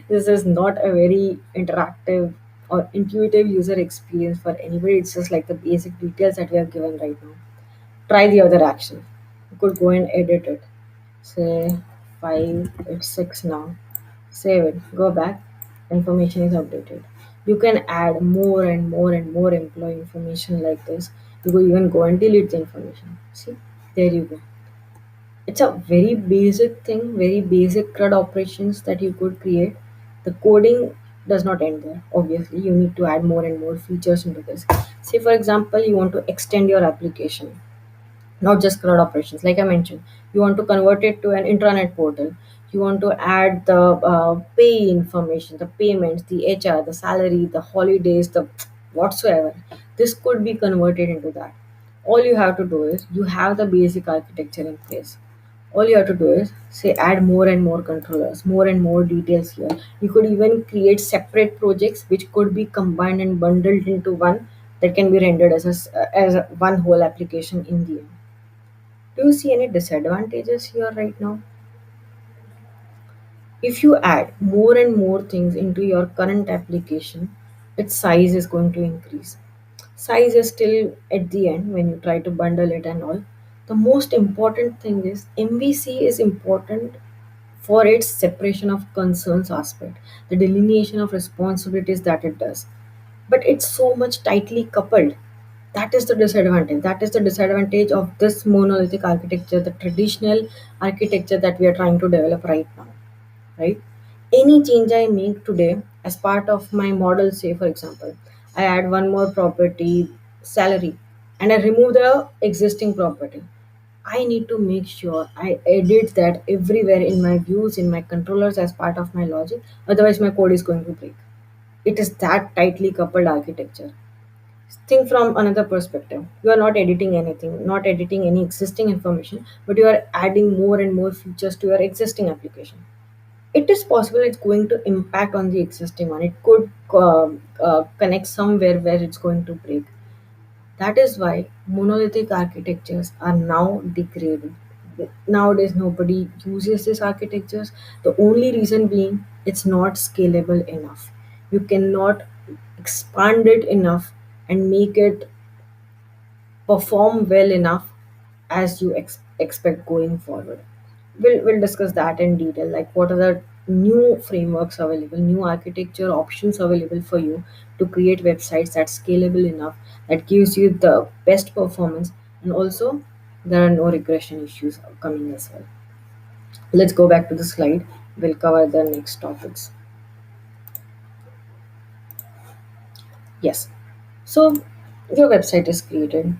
is not a very interactive or intuitive user experience for anybody. It's just like the basic details that we are given right now. Try the other action. You could go and edit it. Say 5, it's 6 now. Save it, go back, information is updated. You can add more and more and more employee information like this. You could even go and delete the information. See, there you go. It's a very basic thing, very basic CRUD operations that you could create. The coding does not end there. Obviously, you need to add more and more features into this. Say, for example, you want to extend your application, not just CRUD operations. Like I mentioned, you want to convert it to an intranet portal. You want to add the pay information, the payments, the HR, the salary, the holidays, the whatsoever. This could be converted into that. All you have to do is, you have the basic architecture in place. All you have to do is say add more and more controllers, more and more details here. You could even create separate projects which could be combined and bundled into one, that can be rendered as one whole application in the end. Do you see any disadvantages here right now? If you add more and more things into your current application, its size is going to increase. Size is still at the end when you try to bundle it and all. The most important thing is MVC is important for its separation of concerns aspect, the delineation of responsibilities that it does. But it's so much tightly coupled. That is the disadvantage. That is the disadvantage of this monolithic architecture, the traditional architecture that we are trying to develop right now, right? Any change I make today as part of my model, say for example, I add one more property, salary, and I remove the existing property. I need to make sure I edit that everywhere in my views, in my controllers as part of my logic. Otherwise, my code is going to break. It is that tightly coupled architecture. Think from another perspective. You are not editing anything, not editing any existing information, but you are adding more and more features to your existing application. It is possible it's going to impact on the existing one. It could connect somewhere where it's going to break. That is why monolithic architectures are now degraded. Nowadays, nobody uses these architectures. The only reason being it's not scalable enough. You cannot expand it enough and make it perform well enough as you expect going forward. We'll discuss that in detail, like what are the new frameworks available, new architecture options available for you to create websites that's scalable enough, that gives you the best performance, and also there are no regression issues coming as well. Let's go back to the slide. We'll cover the next topics. Yes. So your website is created.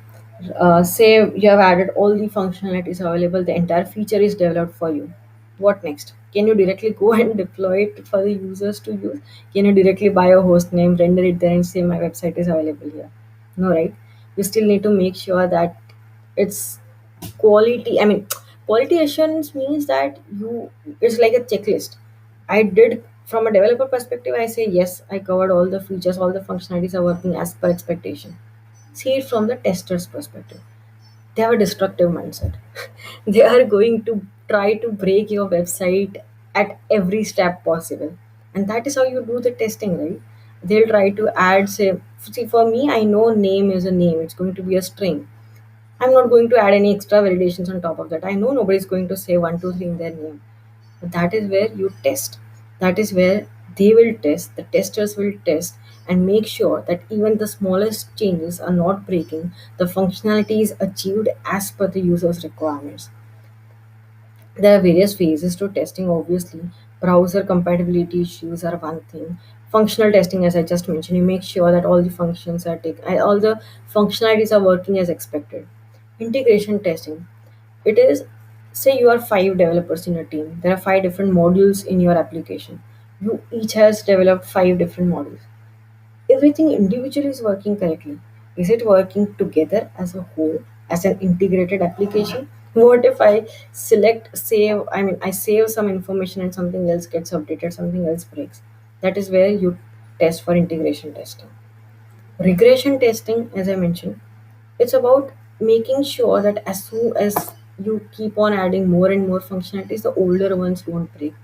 Say you have added all the functionalities available, the entire feature is developed for you. What next? Can you directly go and deploy it for the users to use? Can you directly buy a host name, render it there, and say my website is available here? No, right? You still need to make sure that it's quality. I mean, quality assurance means that you it's like a checklist. I did from a developer perspective, I say yes, I covered all the features, all the functionalities are working as per expectation. See it from the tester's perspective. They have a destructive mindset. They are going to try to break your website at every step possible. And that is how you do the testing, right? They'll try to add, say, see, for me, I know name is a name, it's going to be a string. I'm not going to add any extra validations on top of that. I know nobody's going to say 1, 2, 3 in their name. But that is where you test. That is where they will test, the testers will test and make sure that even the smallest changes are not breaking, the functionality is achieved as per the user's requirements. There are various phases to testing, obviously. Browser compatibility issues are one thing. Functional testing, as I just mentioned, you make sure that all the functions are taken, all the functionalities are working as expected. Integration testing. It is, say you are 5 developers in a team. There are 5 different modules in your application. You each has developed 5 different modules. Everything individually is working correctly. Is it working together as a whole, as an integrated application? What if I select save? I mean, I save some information and something else gets updated, something else breaks. That is where you test for integration testing. Regression testing, as I mentioned, it's about making sure that as soon as you keep on adding more and more functionalities, the older ones don't break.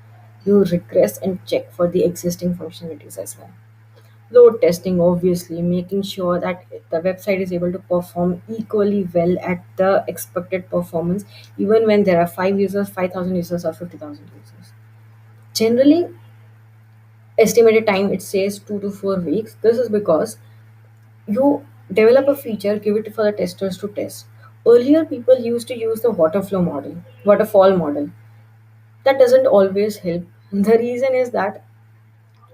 You regress and check for the existing functionalities as well. Load testing, obviously, making sure that the website is able to perform equally well at the expected performance, even when there are 5 users, 5,000 users, or 50,000 users. Generally, estimated time it says 2 to 4 weeks. This is because you develop a feature, give it for the testers to test. Earlier, people used to use the waterfall model. That doesn't always help. The reason is that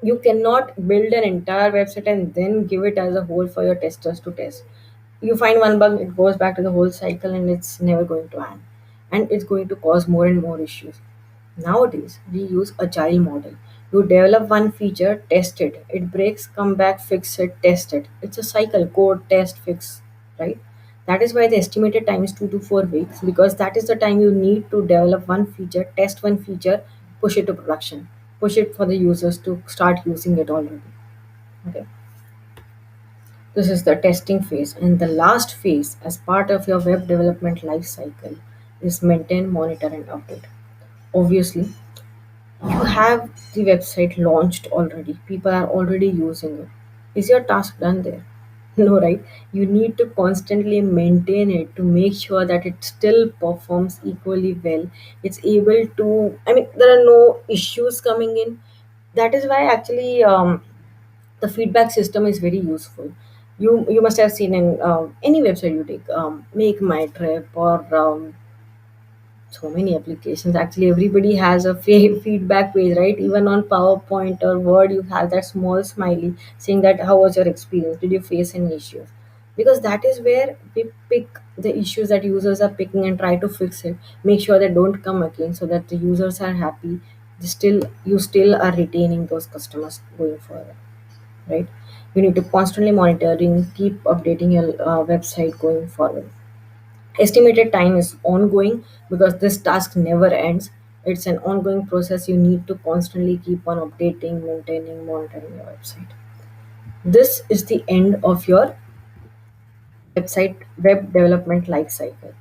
you cannot build an entire website and then give it as a whole for your testers to test. You find one bug, it goes back to the whole cycle and it's never going to end. And it's going to cause more and more issues. Nowadays, we use agile model. You develop one feature, test it. It breaks, come back, fix it, test it. It's a cycle, code, test, fix, right? That is why the estimated time is 2 to 4 weeks, because that is the time you need to develop one feature, test one feature, push it to production, push it for the users to start using it already. Okay. This is the testing phase. And the last phase, as part of your web development life cycle, is maintain, monitor, and update. Obviously, you have the website launched already. People are already using it. Is your task done there? No, right? You need to constantly maintain it to make sure that it still performs equally well. It's able to, I mean, there are no issues coming in. That is why actually the feedback system is very useful. You must have seen in any website you take, Make My Trip or so many applications. Actually, everybody has a feedback page, right? Even on PowerPoint or Word, you have that small smiley saying that how was your experience? Did you face any issues? because that is where we pick the issues that users are picking and try to fix it, make sure they don't come again, so that the users are happy. You still are retaining those customers going forward, right? You need to constantly monitoring, keep updating your website going forward. Estimated time is ongoing because this task never ends. It's an ongoing process. You need to constantly keep on updating, maintaining, monitoring your website. This is the end of your website web development life cycle.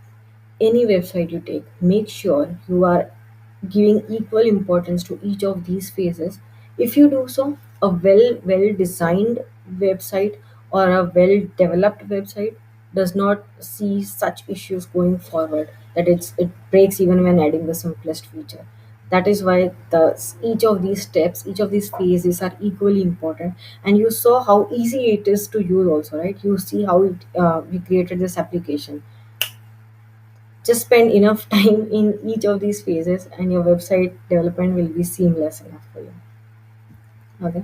Any website you take, make sure you are giving equal importance to each of these phases. If you do so, a well designed website or a well developed website does not see such issues going forward, that it breaks even when adding the simplest feature. That is why the each of these steps, each of these phases are equally important. And you saw how easy it is to use also, right? You see how we created this application. Just spend enough time in each of these phases and your website development will be seamless enough for you. Okay.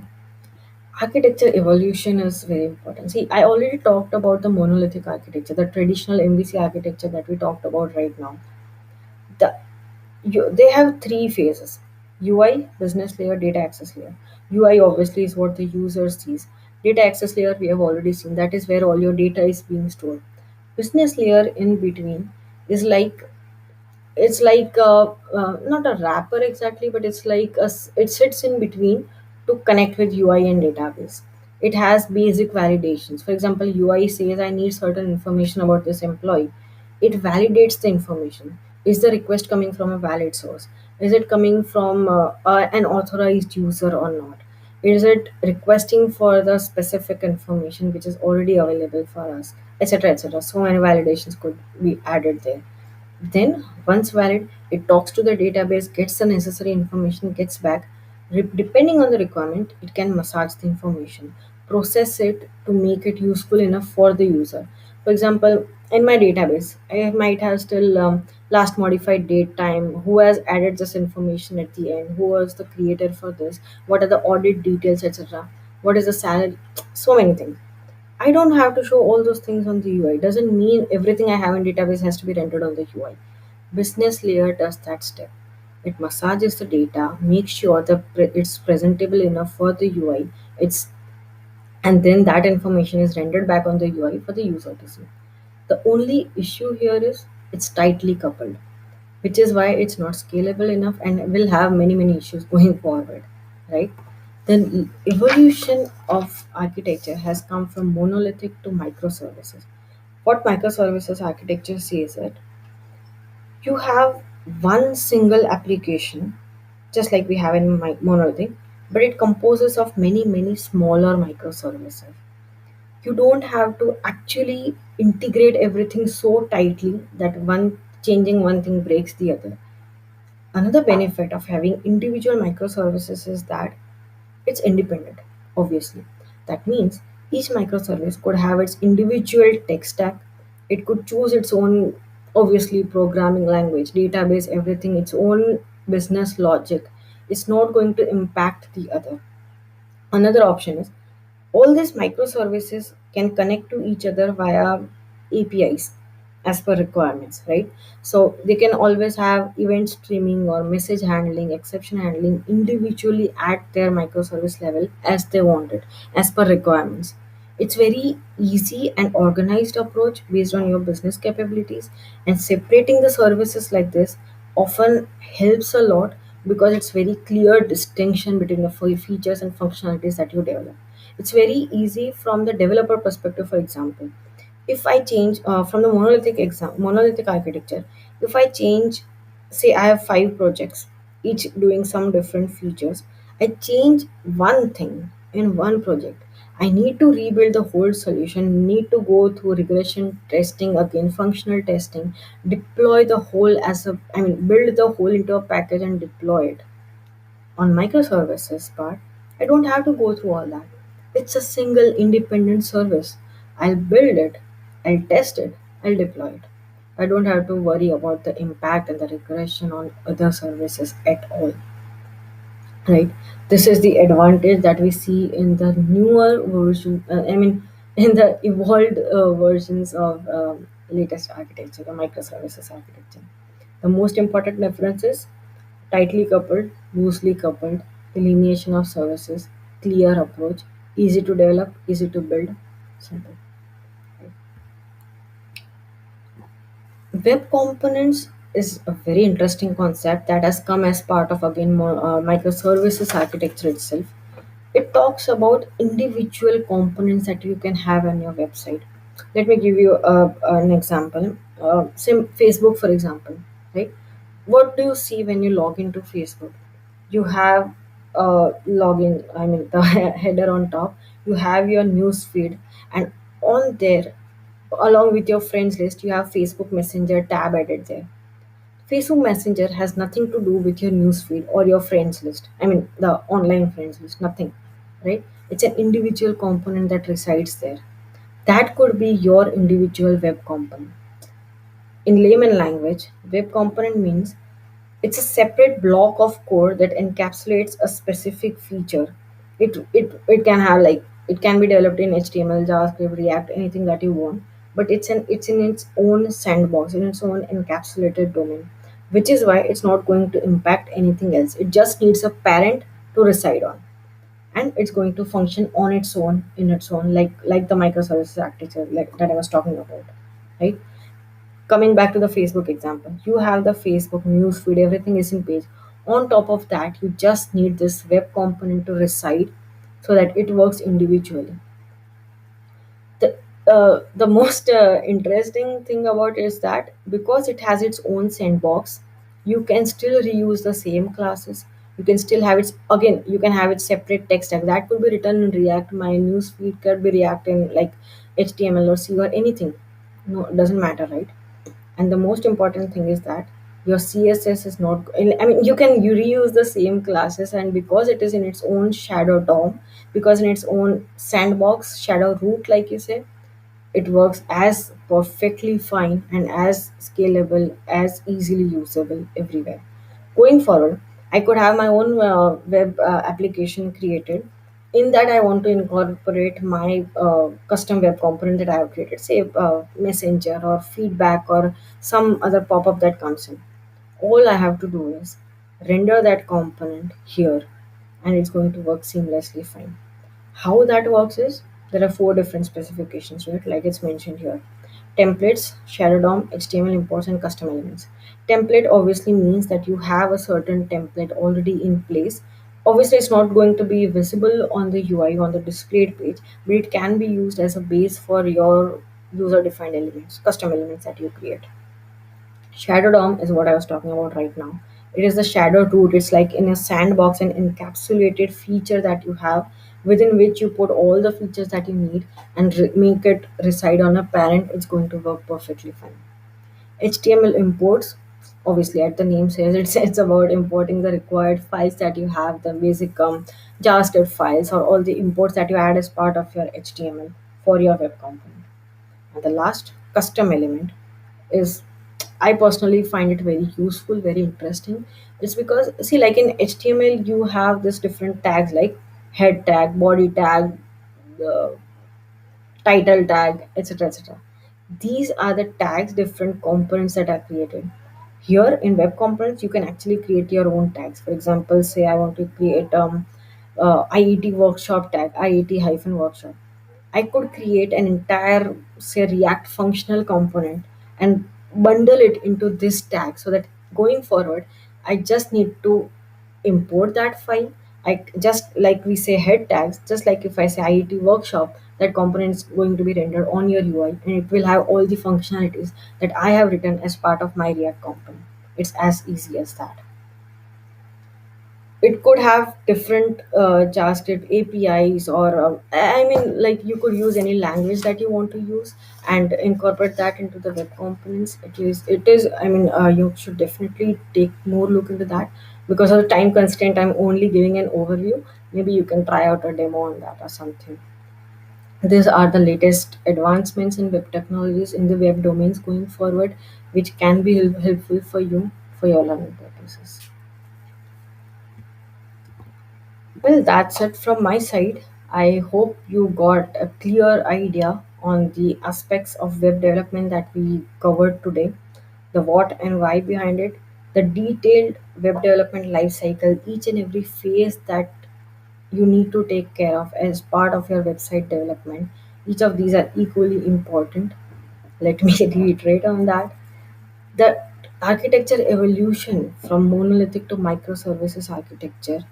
Architecture evolution is very important. See, I already talked about the monolithic architecture, the traditional MVC architecture that we talked about right now. They have three phases: UI, business layer, data access layer. UI obviously is what the user sees. Data access layer we have already seen, that is where all your data is being stored. Business layer in between is like, it's like not a wrapper exactly, but it's like it sits in between to connect with UI and database. It has basic validations. For example, UI says I need certain information about this employee. It validates the information. Is the request coming from a valid source? Is it coming from an authorized user or not? Is it requesting for the specific information which is already available for us, etc., etc.? So many validations could be added there. Then, once valid, it talks to the database, gets the necessary information, gets back. Depending on the requirement, it can massage the information, process it to make it useful enough for the user. For example, in my database, I might have still last modified date time, who has added this information at the end, who was the creator for this, what are the audit details, etc. What is the salary, so many things. I don't have to show all those things on the UI. Doesn't mean everything I have in database has to be rendered on the UI. Business layer does that step. It massages the data, makes sure that it's presentable enough for the UI. It's and then that information is rendered back on the UI for the user to see. The only issue here is it's tightly coupled, which is why it's not scalable enough and will have many issues going forward, right? The evolution of architecture has come from monolithic to microservices. What microservices architecture says that you have one single application, just like we have in monolithic, but it composes of many smaller microservices. You don't have to actually integrate everything so tightly that one changing one thing breaks the other. Another benefit of having individual microservices is that it's independent, obviously. That means each microservice could have its individual tech stack. It could choose its own, obviously, programming language, database, everything, its own business logic. It's not going to impact the other. Another option is all these microservices can connect to each other via APIs as per requirements, right? So they can always have event streaming or message handling, exception handling individually at their microservice level as they want it, as per requirements. It's very easy and organized approach based on your business capabilities, and separating the services like this often helps a lot because it's very clear distinction between the features and functionalities that you develop. It's very easy from the developer perspective. For example, if I change from the monolithic architecture, if I change, say I have 5 projects, each doing some different features, I change one thing in one project, I need to rebuild the whole solution, need to go through regression testing again, functional testing, deploy the whole as a, I mean, build the whole into a package and deploy it. On microservices part, I don't have to go through all that. It's a single independent service. I'll build it, I'll test it, I'll deploy it. I don't have to worry about the impact and the regression on other services at all. Right? This is the advantage that we see in the newer version. in the evolved versions of latest architecture, the microservices architecture. The most important differences: tightly coupled, loosely coupled, delineation of services, clear approach, easy to develop, easy to build, simple. Web components is a very interesting concept that has come as part of again microservices architecture itself. It talks about individual components that you can have on your website. Let me give you an example. Say Facebook, for example, right? What do you see when you log into Facebook? You have login, I mean the header on top. You have your news feed, and on there, along with your friends list, you have Facebook Messenger tab added there. Facebook Messenger has nothing to do with your newsfeed or your friends list. I mean, the online friends list, nothing, right? It's an individual component that resides there. That could be your individual web component. In layman language, web component means it's a separate block of code that encapsulates a specific feature. It can have like it can be developed in HTML, JavaScript, React, anything that you want, but it's in its own sandbox, in its own encapsulated domain, which is why it's not going to impact anything else. It just needs a parent to reside on, and it's going to function on its own in its own, like the microservices architecture like that I was talking about, right? Coming back to the Facebook example, you have the Facebook news feed, everything is in page. On top of that, you just need this web component to reside so that it works individually. The most interesting thing about it is that because it has its own sandbox, you can still reuse the same classes. You can still have its, again, you can have its separate text tag that could be written in React. My news feed could be React in like HTML or C or anything. No, it doesn't matter, right? And the most important thing is that your CSS is not, I mean, you reuse the same classes, and because it is in its own shadow DOM, because in its own sandbox shadow root, like you say, it works as perfectly fine and as scalable, as easily usable everywhere. Going forward, I could have my own web application created. In that, I want to incorporate my custom web component that I have created, say Messenger or feedback or some other pop up that comes in. All I have to do is render that component here, and it's going to work seamlessly fine. How that works is there are four different specifications, right? Like it's mentioned here: templates, shadow DOM, HTML imports, and custom elements. Template obviously means that you have a certain template already in place. Obviously, it's not going to be visible on the UI on the displayed page, but it can be used as a base for your user defined elements, custom elements that you create. Shadow DOM is what I was talking about right now. It is the shadow root. It's like in a sandbox, an encapsulated feature that you have within which you put all the features that you need and make it reside on a parent. It's going to work perfectly fine. HTML imports, obviously, as the name says, it's about importing the required files that you have, the basic JavaScript files, or all the imports that you add as part of your HTML for your web component. And the last, custom element, is, I personally find it very useful, very interesting. It's because, see, like in HTML, you have this different tags like head tag, body tag, the title tag, etc. etc. These are the tags, different components that are created. Here in web components, you can actually create your own tags. For example, say I want to create IET workshop tag, IET hyphen workshop. I could create an entire, say, React functional component and bundle it into this tag so that going forward, I just need to import that file. I just like we say head tags, just like if I say IET workshop, that component is going to be rendered on your UI and it will have all the functionalities that I have written as part of my React component. It's as easy as that. It could have different JavaScript APIs, or I mean, like you could use any language that you want to use and incorporate that into the web components. It is. I mean, you should definitely take more look into that. Because of the time constraint, I'm only giving an overview. Maybe you can try out a demo on that or something. These are the latest advancements in web technologies in the web domains going forward, which can be helpful for you for your learning purposes. Well, that's it from my side. I hope you got a clear idea on the aspects of web development that we covered today, the what and why behind it, the detailed web development life cycle, each and every phase that you need to take care of as part of your website development. Each of these are equally important. Let me reiterate on that. The architecture evolution from monolithic to microservices architecture.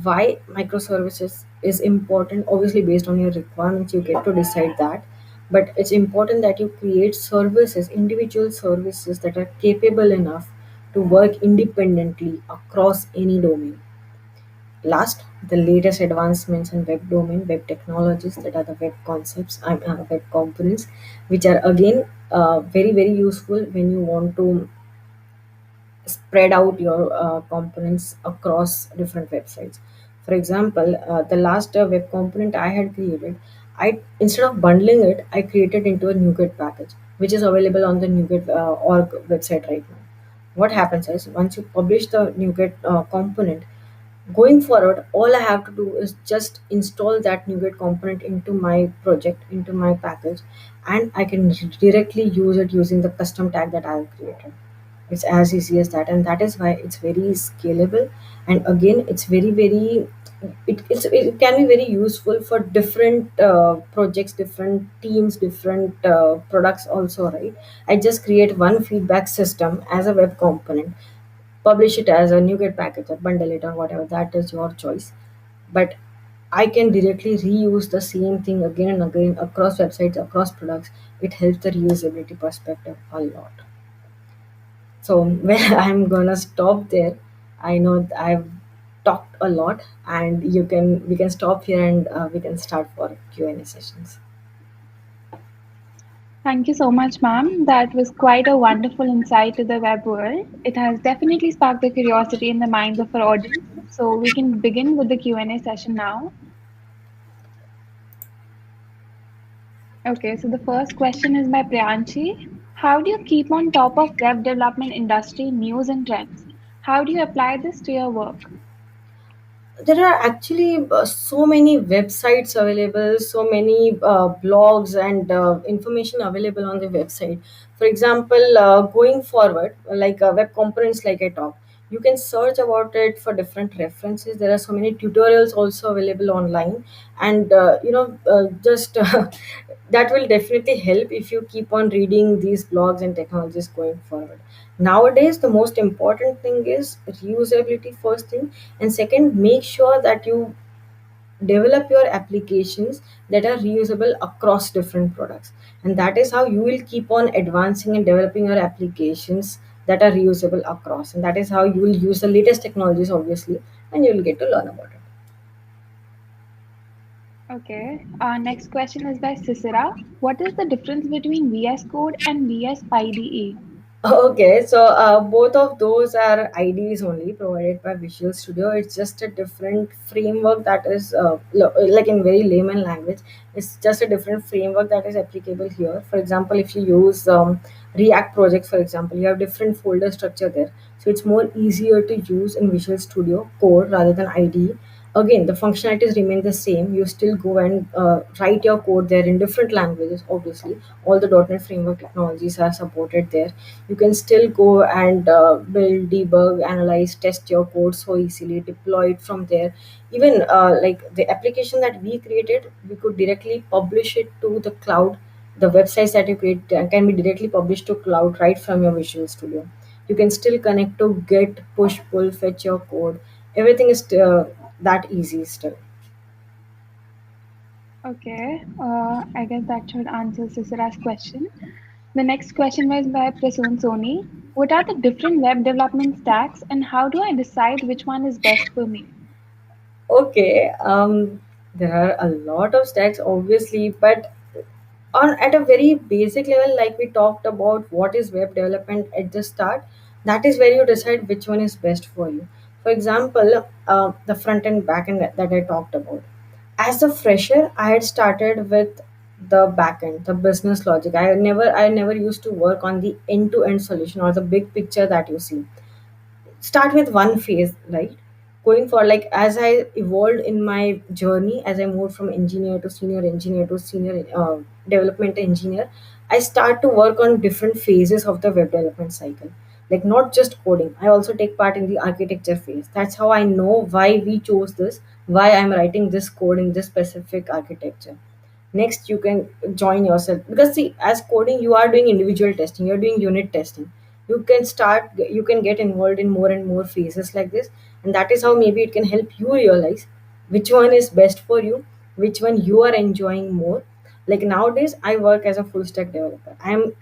Why microservices is important, obviously based on your requirements you get to decide that, but it's important that you create services, individual services that are capable enough to work independently across any domain. Last, the latest advancements in web domain, web technologies, that are the web concepts and web components, which are again very useful when you want to spread out your components across different websites. For example, the last web component I had created, I instead of bundling it, I created into a NuGet package, which is available on the NuGet org website right now. What happens is once you publish the NuGet component, going forward, all I have to do is just install that NuGet component into my project, into my package, and I can directly use it using the custom tag that I have created. It's as easy as that, and that is why it's very scalable. And again, it's very it can be very useful for different projects, different teams, different products also, right? I just create one feedback system as a web component, publish it as a NuGet package or bundle it or whatever, that is your choice. But I can directly reuse the same thing again and again across websites, across products. It helps the reusability perspective a lot. So well, I'm gonna stop there. I know I've talked a lot, and you can we can stop here, and we can start for Q&A sessions. Thank you so much, ma'am. That was quite a wonderful insight to the web world. It has definitely sparked the curiosity in the minds of our audience. So we can begin with the Q&A session now. Okay, so the first question is by Priyanshi. How do you keep on top of web development industry news and trends? How do you apply this to your work? There are actually so many websites available, so many blogs and information available on the website. For example, going forward, like web components, like I talked, you can search about it for different references. There are so many tutorials also available online, and just that will definitely help if you keep on reading these blogs and technologies going forward. Nowadays, the most important thing is reusability first thing, and second, make sure that you develop your applications that are reusable across different products, and that is how you will keep on advancing and developing your applications that are reusable across, and that is how you will use the latest technologies, obviously, and you will get to learn about it. Okay, our next question is by Cicera. What is the difference between VS Code and VS IDE? Okay, so both of those are IDs only provided by Visual Studio. It's just a different framework that is, like in very layman language, it's just a different framework that is applicable here. For example, if you use React projects, for example, you have different folder structure there. So it's more easier to use in Visual Studio Code rather than IDE. Again, the functionalities remain the same. You still go and write your code there in different languages, obviously. All the .NET framework technologies are supported there. You can still go and build, debug, analyze, test your code so easily, deploy it from there. Even like the application that we created, we could directly publish it to the cloud. The websites that you create can be directly published to cloud right from your Visual Studio. You can still connect to Git, push, pull, fetch your code. Everything is that easy still. Okay, I guess that should answer Cicera's question. The next question was by Prasoon Soni. What are the different web development stacks and how do I decide which one is best for me? Okay, there are a lot of stacks, obviously, but on at a very basic level, like we talked about what is web development at the start, that is where you decide which one is best for you. For example, the front and back end that I talked about. As a fresher, I had started with the backend, the business logic. I never used to work on the end to end solution or the big picture that you see. Start with one phase, right? going for, like, as I evolved in my journey, as I moved from engineer to senior engineer to senior development engineer, I start to work on different phases of the web development cycle, like not just coding. I also take part in the architecture phase. That's how I know why we chose this, why I'm writing this code in this specific architecture. Next, you can join yourself, because see, as coding you are doing individual testing, you're doing unit testing. You can get involved in more and more phases like this, and that is how maybe it can help you realize which one is best for you, which one you are enjoying more. Like nowadays I work as a full stack developer. I'm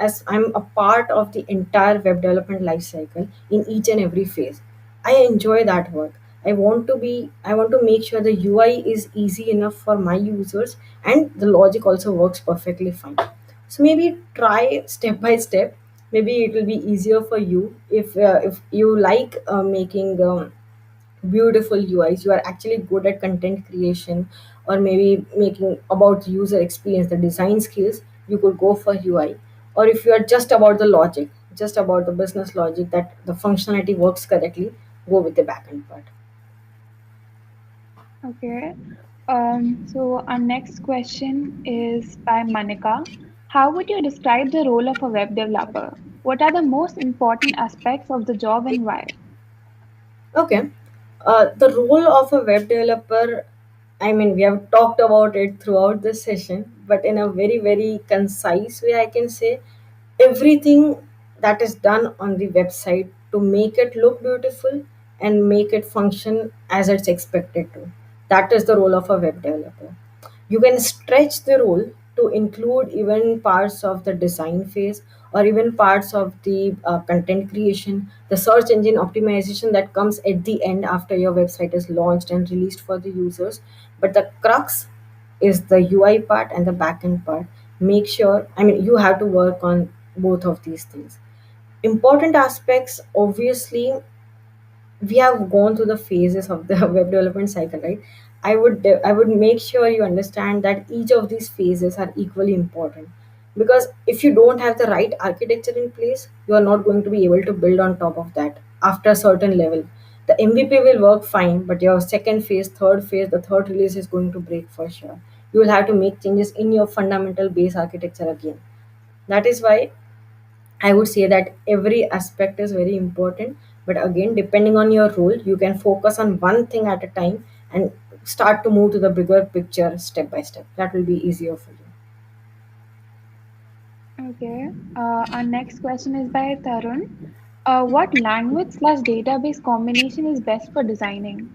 a part of the entire web development life cycle in each and every phase. I enjoy that work. I want to make sure the UI is easy enough for my users, and the logic also works perfectly fine. So maybe try step by step. Maybe it will be easier for you if you like making beautiful UIs, you are actually good at content creation, or maybe making about the user experience, the design skills, you could go for UI. Or if you are just about the logic, just about the business logic, that the functionality works correctly, go with the backend part. Okay. So our next question is by Manika. How would you describe the role of a web developer? What are the most important aspects of the job and why? Okay. The role of a web developer, I mean, we have talked about it throughout this session, but in a very, very concise way, I can say everything that is done on the website to make it look beautiful and make it function as it's expected to. That is the role of a web developer. You can stretch the role to include even parts of the design phase, or even parts of the content creation, the search engine optimization that comes at the end after your website is launched and released for the users. But the crux is the UI part and the backend part. Make sure, I mean, you have to work on both of these things. Important aspects, obviously, we have gone through the phases of the web development cycle, right? I would make sure you understand that each of these phases are equally important, because if you don't have the right architecture in place, you are not going to be able to build on top of that after a certain level. The MVP will work fine, but your second phase, third phase, the third release is going to break for sure. You will have to make changes in your fundamental base architecture again. That is why I would say that every aspect is very important, but again, depending on your role, you can focus on one thing at a time and start to move to the bigger picture step by step. That will be easier for you. Okay. Our next question is by Tarun. What language slash database combination is best for designing?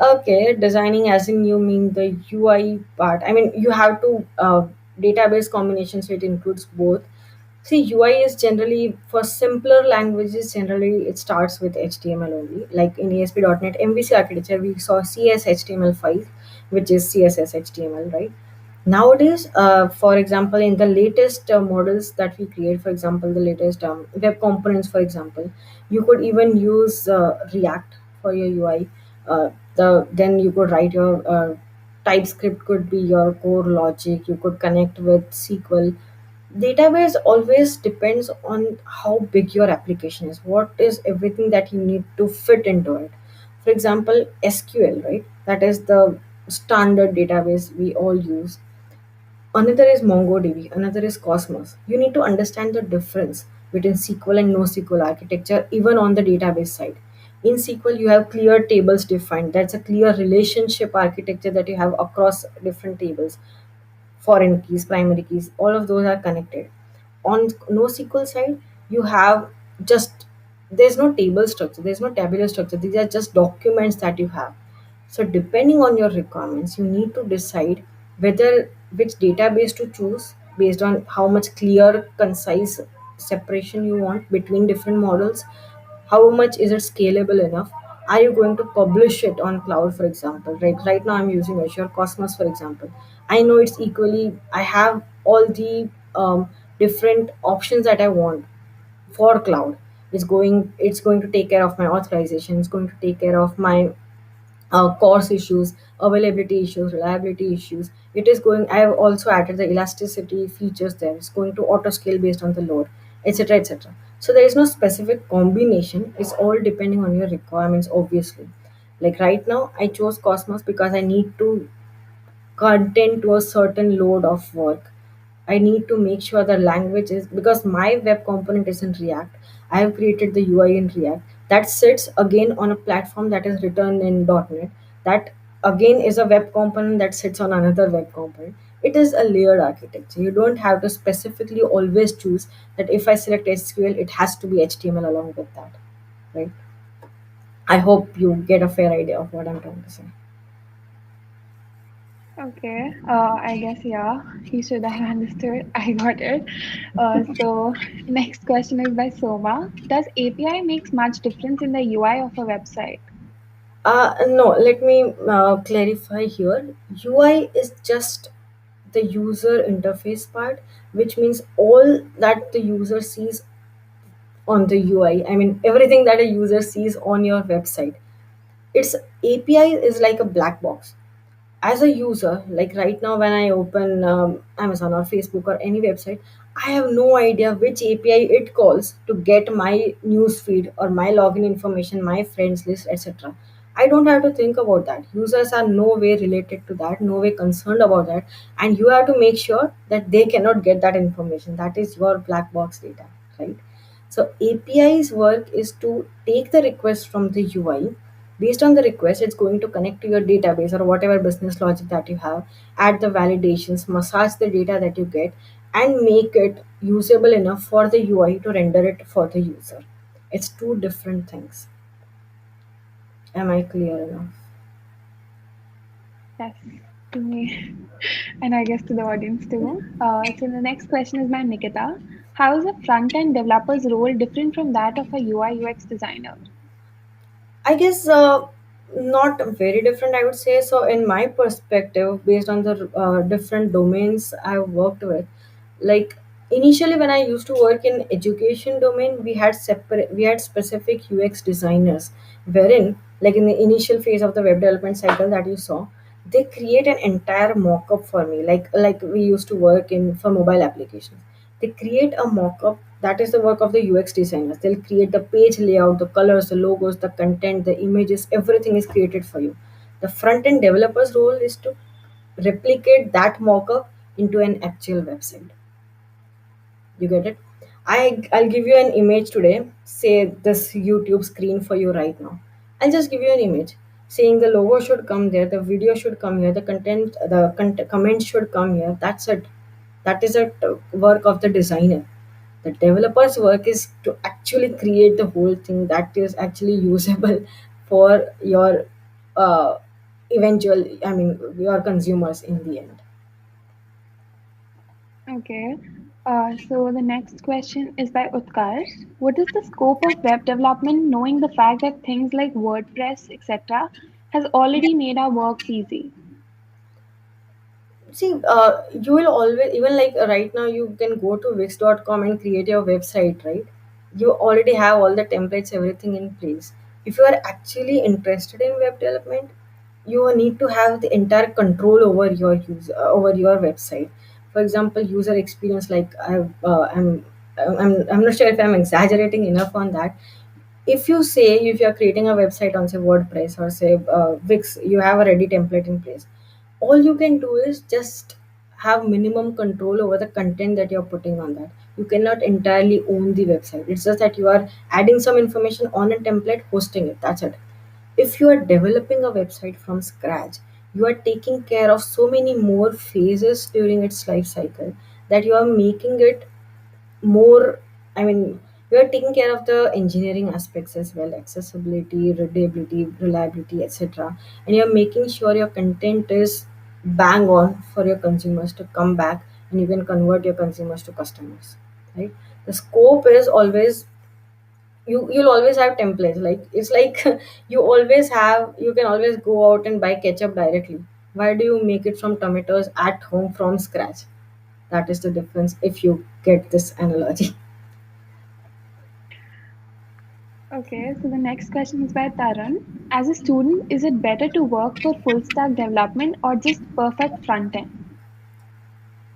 Okay, designing as in you mean the UI part. I mean, you have to database combination, so it includes both. See, UI is generally for simpler languages. Generally, it starts with HTML only. Like in ASP.NET MVC architecture, we saw CS HTML5, which is CSS HTML, right? Nowadays, for example, in the latest models that we create, for example, the latest web components, for example, you could even use React for your UI. Then you could write your TypeScript could be your core logic. You could connect with SQL. Database always depends on how big your application is. What is everything that you need to fit into it? For example, SQL, right? That is the standard database we all use. Another is MongoDB, another is Cosmos. You need to understand the difference between SQL and NoSQL architecture, even on the database side. In SQL, you have clear tables defined. That's a clear relationship architecture that you have across different tables. Foreign keys, primary keys, all of those are connected. On NoSQL side, you have just, there's no table structure, there's no tabular structure. These are just documents that you have. So depending on your requirements, you need to decide whether which database to choose based on how much clear, concise separation you want between different models. How much is it scalable enough? Are you going to publish it on cloud, for example? Right now I'm using Azure Cosmos, for example. I know it's equally, I have all the different options that I want for cloud. It's going to take care of my authorization, it's going to take care of my course issues, availability issues, reliability issues. It is going. I have also added the elasticity features there. It's going to auto scale based on the load, etc., etc. So there is no specific combination. It's all depending on your requirements, obviously. Like right now I chose Cosmos because I need to content to a certain load of work. I need to make sure the language is, because my web component is in React. I have created the UI in React that sits again on a platform that is written in .NET. That again is a web component that sits on another web component. It is a layered architecture. You don't have to specifically always choose that if I select SQL, it has to be HTML along with that, right? I hope you get a fair idea of what I'm trying to say. Okay, I guess yeah, he should have understood. I got it. So next question is by Soma. Does API makes much difference in the UI of a website? No, let me clarify here. UI is just the user interface part, which means all that the user sees on the UI. I mean, everything that a user sees on your website. Its API is like a black box. As a user, like right now when I open Amazon or Facebook or any website, I have no idea which API it calls to get my news feed or my login information, my friends list, etc. I don't have to think about that. Users are no way related to that, no way concerned about that, and you have to make sure that they cannot get that information. That is your black box data, right? So API's work is to take the request from the UI. Based on the request, it's going to connect to your database or whatever business logic that you have, add the validations, massage the data that you get, and make it usable enough for the UI to render it for the user. It's two different things. Am I clear enough? Yes, to me, and I guess to the audience too. So the next question is by Nikita. How is a front-end developer's role different from that of a UI UX designer? I guess not very different, I would say. So, in my perspective, based on the different domains I've worked with, like initially when I used to work in education domain, we had specific UX designers, wherein like in the initial phase of the web development cycle that you saw, they create an entire mock-up for me. Like we used to work in for mobile applications, they create a mock-up. That is the work of the UX designers. They'll create the page layout, the colors, the logos, the content, the images, everything is created for you. The front end developer's role is to replicate that mock-up into an actual website. You get it? I'll give you an image today. Say this YouTube screen for you right now. I'll just give you an image saying the logo should come there, the video should come here, the comments should come here. That's it. That is a work of the designer. The developer's work is to actually create the whole thing that is actually usable for your uh, eventual, I mean, your consumers in the end. Okay. So the next question is by Utkarsh. What is the scope of web development, knowing the fact that things like WordPress, etc., has already made our works easy? See, you will always, even like right now, you can go to wix.com and create your website, right? You already have all the templates, everything in place. If you are actually interested in web development, you need to have the entire control over your over your website. For example, user experience, like I'm not sure if I'm exaggerating enough on that. If you say, if you're creating a website on say WordPress or say Wix, you have a ready template in place. All you can do is just have minimum control over the content that you're putting on that. You cannot entirely own the website. It's just that you are adding some information on a template, hosting it. That's it. If you are developing a website from scratch, you are taking care of so many more phases during its life cycle that you are making it more, I mean, we are taking care of the engineering aspects as well, accessibility, readability, reliability, etc. And you're making sure your content is bang on for your consumers to come back, and you can convert your consumers to customers, right? The scope is always, you'll always have templates. Like it's like you can always go out and buy ketchup directly. Why do you make it from tomatoes at home from scratch? That is the difference, if you get this analogy. Okay, so the next question is by Tarun. As a student, is it better to work for full stack development or just perfect front end?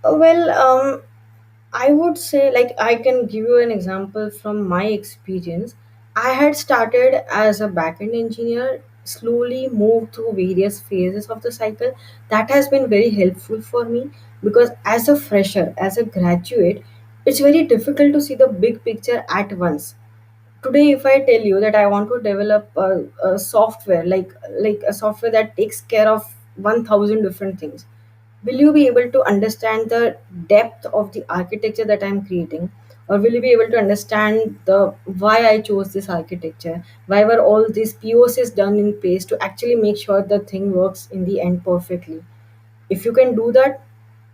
Well, I would say, like, I can give you an example from my experience. I had started as a backend engineer, slowly move through various phases of the cycle. That has been very helpful for me, because as a fresher, as a graduate, it's very difficult to see the big picture at once. Today if I tell you that I want to develop a software, like a software that takes care of 1000 different things, will you be able to understand the depth of the architecture that I'm creating? Or will you be able to understand the why I chose this architecture, why were all these POCs done in place to actually make sure the thing works in the end perfectly? If you can do that,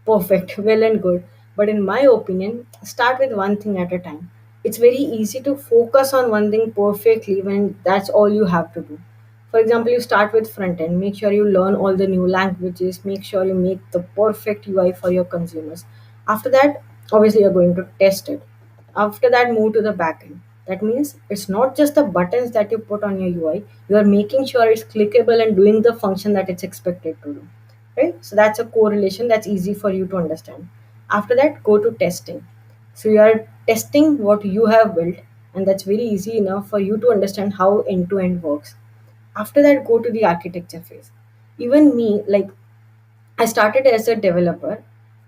perfect, well and good. But in my opinion, start with one thing at a time. It's very easy to focus on one thing perfectly when that's all you have to do. For example, you start with front end, make sure you learn all the new languages, make sure you make the perfect UI for your consumers. After that, obviously, you're going to test it. After that, move to the backend. That means it's not just the buttons that you put on your UI, you are making sure it's clickable and doing the function that it's expected to do. Right? So that's a correlation that's easy for you to understand. After that, go to testing. So you are testing what you have built, and that's very easy enough for you to understand how end to end works. After that, go to the architecture phase. Even me, like, I started as a developer,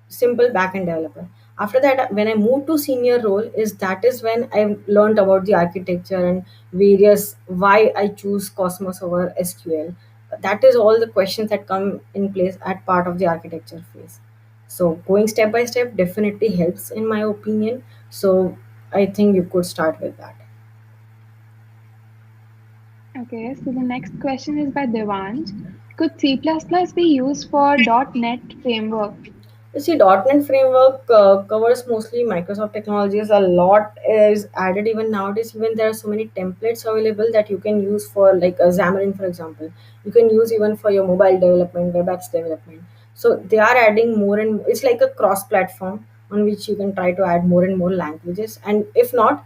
simple backend developer. After that, when I moved to senior role, is when I learned about the architecture and various why I choose Cosmos over SQL. That is all the questions that come in place at part of the architecture phase. So going step by step definitely helps in my opinion. So I think you could start with that. Okay, so the next question is by Devansh. Could C++ be used for .NET framework? You see, .NET framework covers mostly Microsoft technologies. A lot is added even nowadays. Even there are so many templates available that you can use for, like Xamarin, for example. You can use even for your mobile development, web apps development. So they are adding more, and it's like a cross-platform on which you can try to add more and more languages. And if not,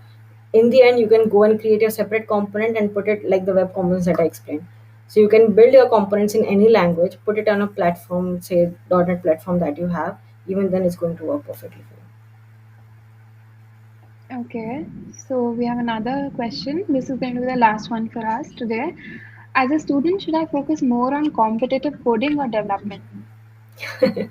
in the end, you can go and create a separate component and put it like the web components that I explained. So you can build your components in any language, put it on a platform, say .NET platform that you have. Even then, it's going to work perfectly for Okay, so we have another question. This is going to be the last one for us today. As a student, should I focus more on competitive coding or development? you.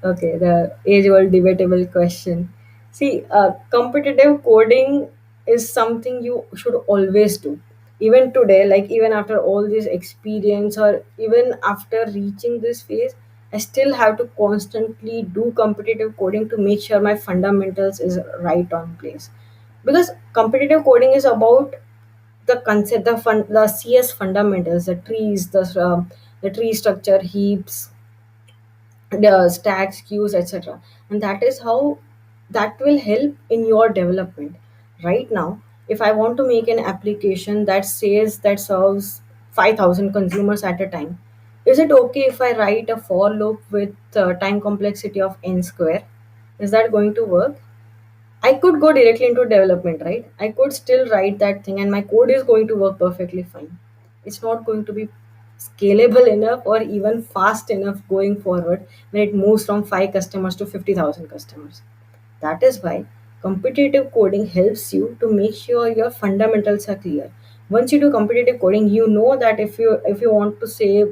Okay, the age-old debatable question. See, competitive coding is something you should always do. Even today, like even after all this experience, or even after reaching this phase, I still have to constantly do competitive coding to make sure my fundamentals is right on place. Because competitive coding is about the concept, the CS fundamentals, the trees, the tree structure, heaps, the stacks, queues, etc. And that is how that will help in your development. Right now, if I want to make an application that says that serves 5,000 consumers at a time, is it okay if I write a for loop with time complexity of n square? Is that going to work? I could go directly into development, right? I could still write that thing and my code is going to work perfectly fine. It's not going to be scalable enough or even fast enough going forward when it moves from 5 customers to 50,000 customers. That is why competitive coding helps you to make sure your fundamentals are clear. Once you do competitive coding, you know that if you want to say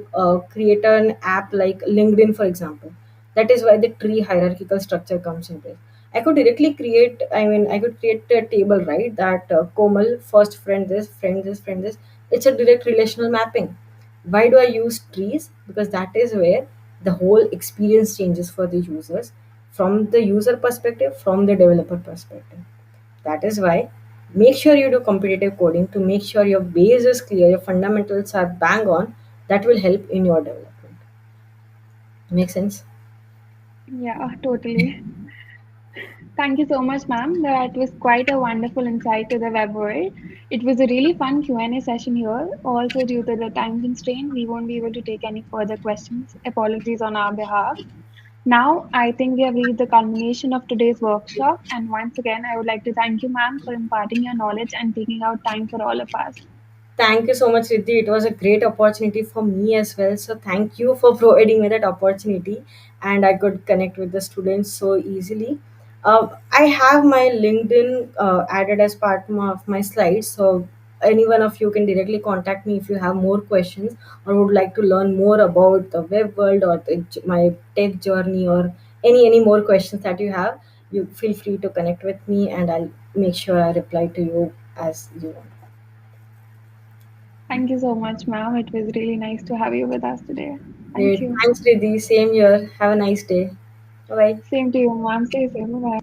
create an app like LinkedIn, for example, that is why the tree hierarchical structure comes in place. I could directly create. I mean, I could create a table, right? That Komal first friend this, friend this, friend this. It's a direct relational mapping. Why do I use trees? Because that is where the whole experience changes for the users, from the user perspective, from the developer perspective. That is why make sure you do competitive coding to make sure your base is clear, your fundamentals are bang on. That will help in your development. Make sense? Yeah, totally. Thank you so much, ma'am. That was quite a wonderful insight to the web world. It was a really fun Q&A session here. Also, due to the time constraint, we won't be able to take any further questions. Apologies on our behalf. Now, I think we have reached the culmination of today's workshop. And once again, I would like to thank you, ma'am, for imparting your knowledge and taking out time for all of us. Thank you so much, Riddhi. It was a great opportunity for me as well. So thank you for providing me that opportunity, and I could connect with the students so easily. I have my LinkedIn added as part of my slides. So any one of you can directly contact me if you have more questions or would like to learn more about the web world or my tech journey, or any more questions that you have. You feel free to connect with me, and I'll make sure I reply to you as you want. Thank you so much, ma'am. It was really nice to have you with us today. Thank Great. you. Thanks, Riddhi. Same here. Have a nice day. Bye bye. Same to you, ma'am. Stay safe. Bye.